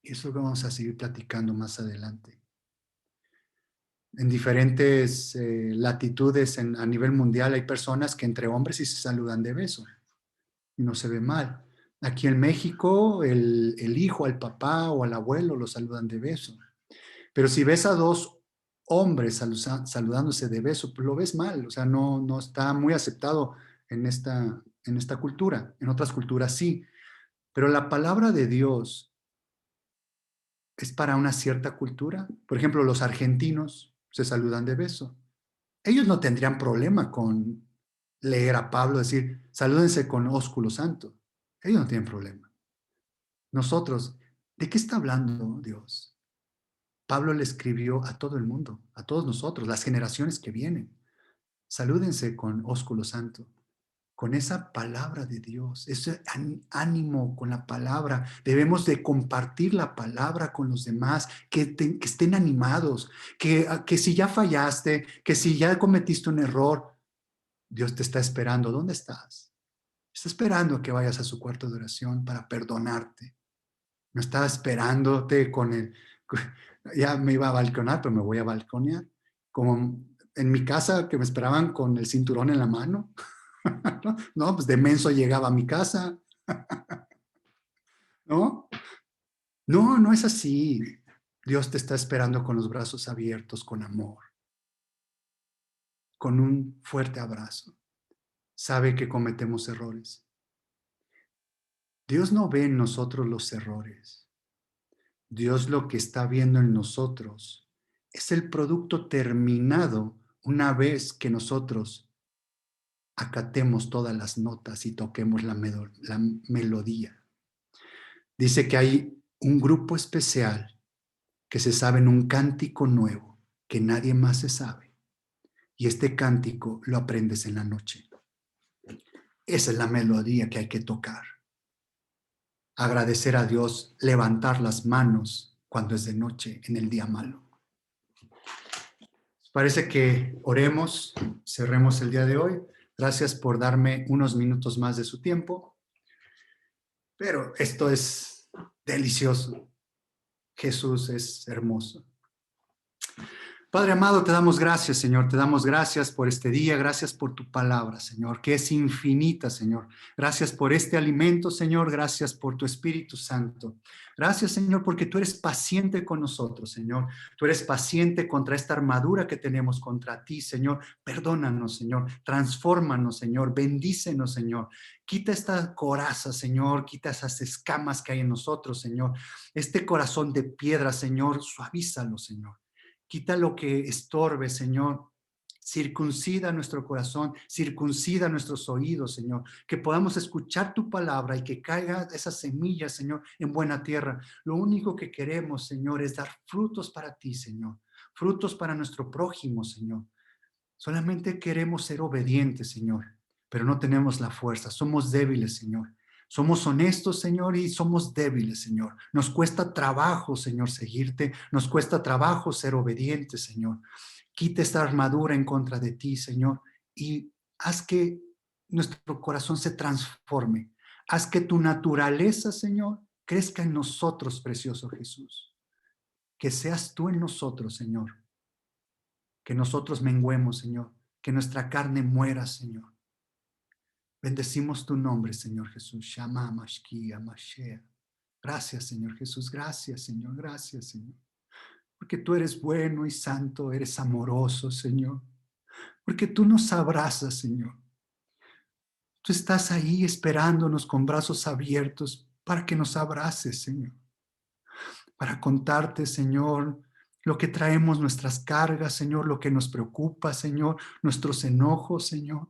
Y eso es lo que vamos a seguir platicando más adelante. En diferentes latitudes a nivel mundial hay personas que entre hombres sí se saludan de beso y no se ve mal. Aquí en México el hijo al papá o al abuelo lo saludan de beso. Pero si ves a dos hombres saludándose de beso, pues lo ves mal, o sea, no está muy aceptado en esta cultura. En otras culturas sí, pero la palabra de Dios es para una cierta cultura. Por ejemplo, los argentinos se saludan de beso. Ellos no tendrían problema con leer a Pablo, decir, salúdense con ósculo santo. Ellos no tienen problema. Nosotros, ¿de qué está hablando Dios? Pablo le escribió a todo el mundo, a todos nosotros, las generaciones que vienen. Salúdense con ósculo santo, con esa palabra de Dios, ese ánimo con la palabra. Debemos de compartir la palabra con los demás, que estén animados, que si ya fallaste, que si ya cometiste un error, Dios te está esperando. ¿Dónde estás? Está esperando que vayas a su cuarto de oración para perdonarte. No estaba esperándote ya me iba a balconar, pero me voy a balconear. Como en mi casa, que me esperaban con el cinturón en la mano. No, pues de menso llegaba a mi casa. ¿No? No, no es así. Dios te está esperando con los brazos abiertos, con amor, con un fuerte abrazo. Sabe que cometemos errores. Dios no ve en nosotros los errores. Dios lo que está viendo en nosotros es el producto terminado una vez que nosotros acatemos todas las notas y toquemos la melodía. Dice que hay un grupo especial que se sabe en un cántico nuevo que nadie más se sabe. Y este cántico lo aprendes en la noche. Esa es la melodía que hay que tocar. Agradecer a Dios, levantar las manos cuando es de noche en el día malo. Parece que oremos, cerremos el día de hoy. Gracias por darme unos minutos más de su tiempo. Pero esto es delicioso. Jesús es hermoso. Padre amado, te damos gracias, Señor. Te damos gracias por este día. Gracias por tu palabra, Señor, que es infinita, Señor. Gracias por este alimento, Señor. Gracias por tu Espíritu Santo. Gracias, Señor, porque tú eres paciente con nosotros, Señor. Tú eres paciente contra esta armadura que tenemos contra ti, Señor. Perdónanos, Señor. Transfórmanos, Señor. Bendícenos, Señor. Quita esta coraza, Señor. Quita esas escamas que hay en nosotros, Señor. Este corazón de piedra, Señor, suavízalo, Señor. Quita lo que estorbe, Señor. Circuncida nuestro corazón, circuncida nuestros oídos, Señor. Que podamos escuchar tu palabra y que caiga esa semilla, Señor, en buena tierra. Lo único que queremos, Señor, es dar frutos para ti, Señor. Frutos para nuestro prójimo, Señor. Solamente queremos ser obedientes, Señor, pero no tenemos la fuerza. Somos débiles, Señor. Somos honestos, Señor, y somos débiles, Señor. Nos cuesta trabajo, Señor, seguirte. Nos cuesta trabajo ser obedientes, Señor. Quita esta armadura en contra de ti, Señor, y haz que nuestro corazón se transforme. Haz que tu naturaleza, Señor, crezca en nosotros, precioso Jesús. Que seas tú en nosotros, Señor. Que nosotros menguemos, Señor. Que nuestra carne muera, Señor. Bendecimos tu nombre, Señor Jesús. Shama, Mashkia, Mashea. Gracias, Señor Jesús. Gracias, Señor. Gracias, Señor. Porque tú eres bueno y santo, eres amoroso, Señor. Porque tú nos abrazas, Señor. Tú estás ahí esperándonos con brazos abiertos para que nos abraces, Señor. Para contarte, Señor, lo que traemos, nuestras cargas, Señor, lo que nos preocupa, Señor, nuestros enojos, Señor.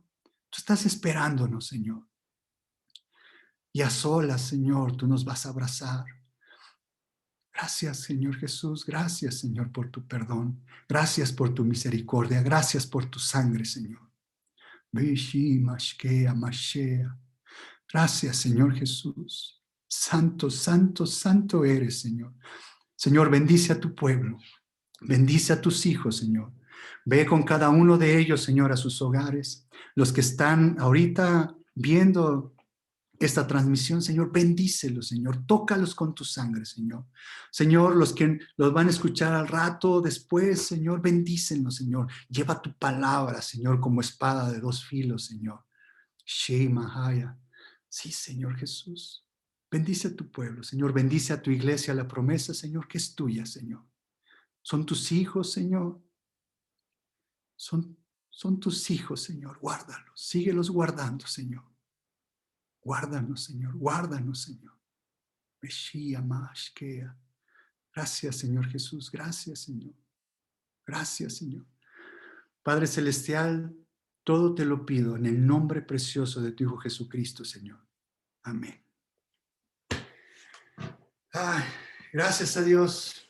Tú estás esperándonos, Señor. Y a solas, Señor, tú nos vas a abrazar. Gracias, Señor Jesús. Gracias, Señor, por tu perdón. Gracias por tu misericordia. Gracias por tu sangre, Señor. Gracias, Señor Jesús. Santo, santo, santo eres, Señor. Señor, bendice a tu pueblo. Bendice a tus hijos, Señor. Ve con cada uno de ellos, Señor, a sus hogares. Los que están ahorita viendo esta transmisión, Señor, bendícelos, Señor, tócalos con tu sangre, Señor. Señor, los que los van a escuchar al rato después, Señor, bendícenlos, Señor. Lleva tu palabra, Señor, como espada de dos filos, Señor. Shema Haya. Sí, Señor Jesús. Bendice a tu pueblo, Señor. Bendice a tu iglesia, la promesa, Señor, que es tuya, Señor. Son tus hijos, Señor. Son tus hijos, Señor. Guárdalos. Síguelos guardando, Señor. Guárdanos, Señor. Guárdanos, Señor. Meshia, Mashkea. Gracias, Señor Jesús. Gracias, Señor. Gracias, Señor. Padre Celestial, todo te lo pido en el nombre precioso de tu Hijo Jesucristo, Señor. Amén. Ay, gracias a Dios.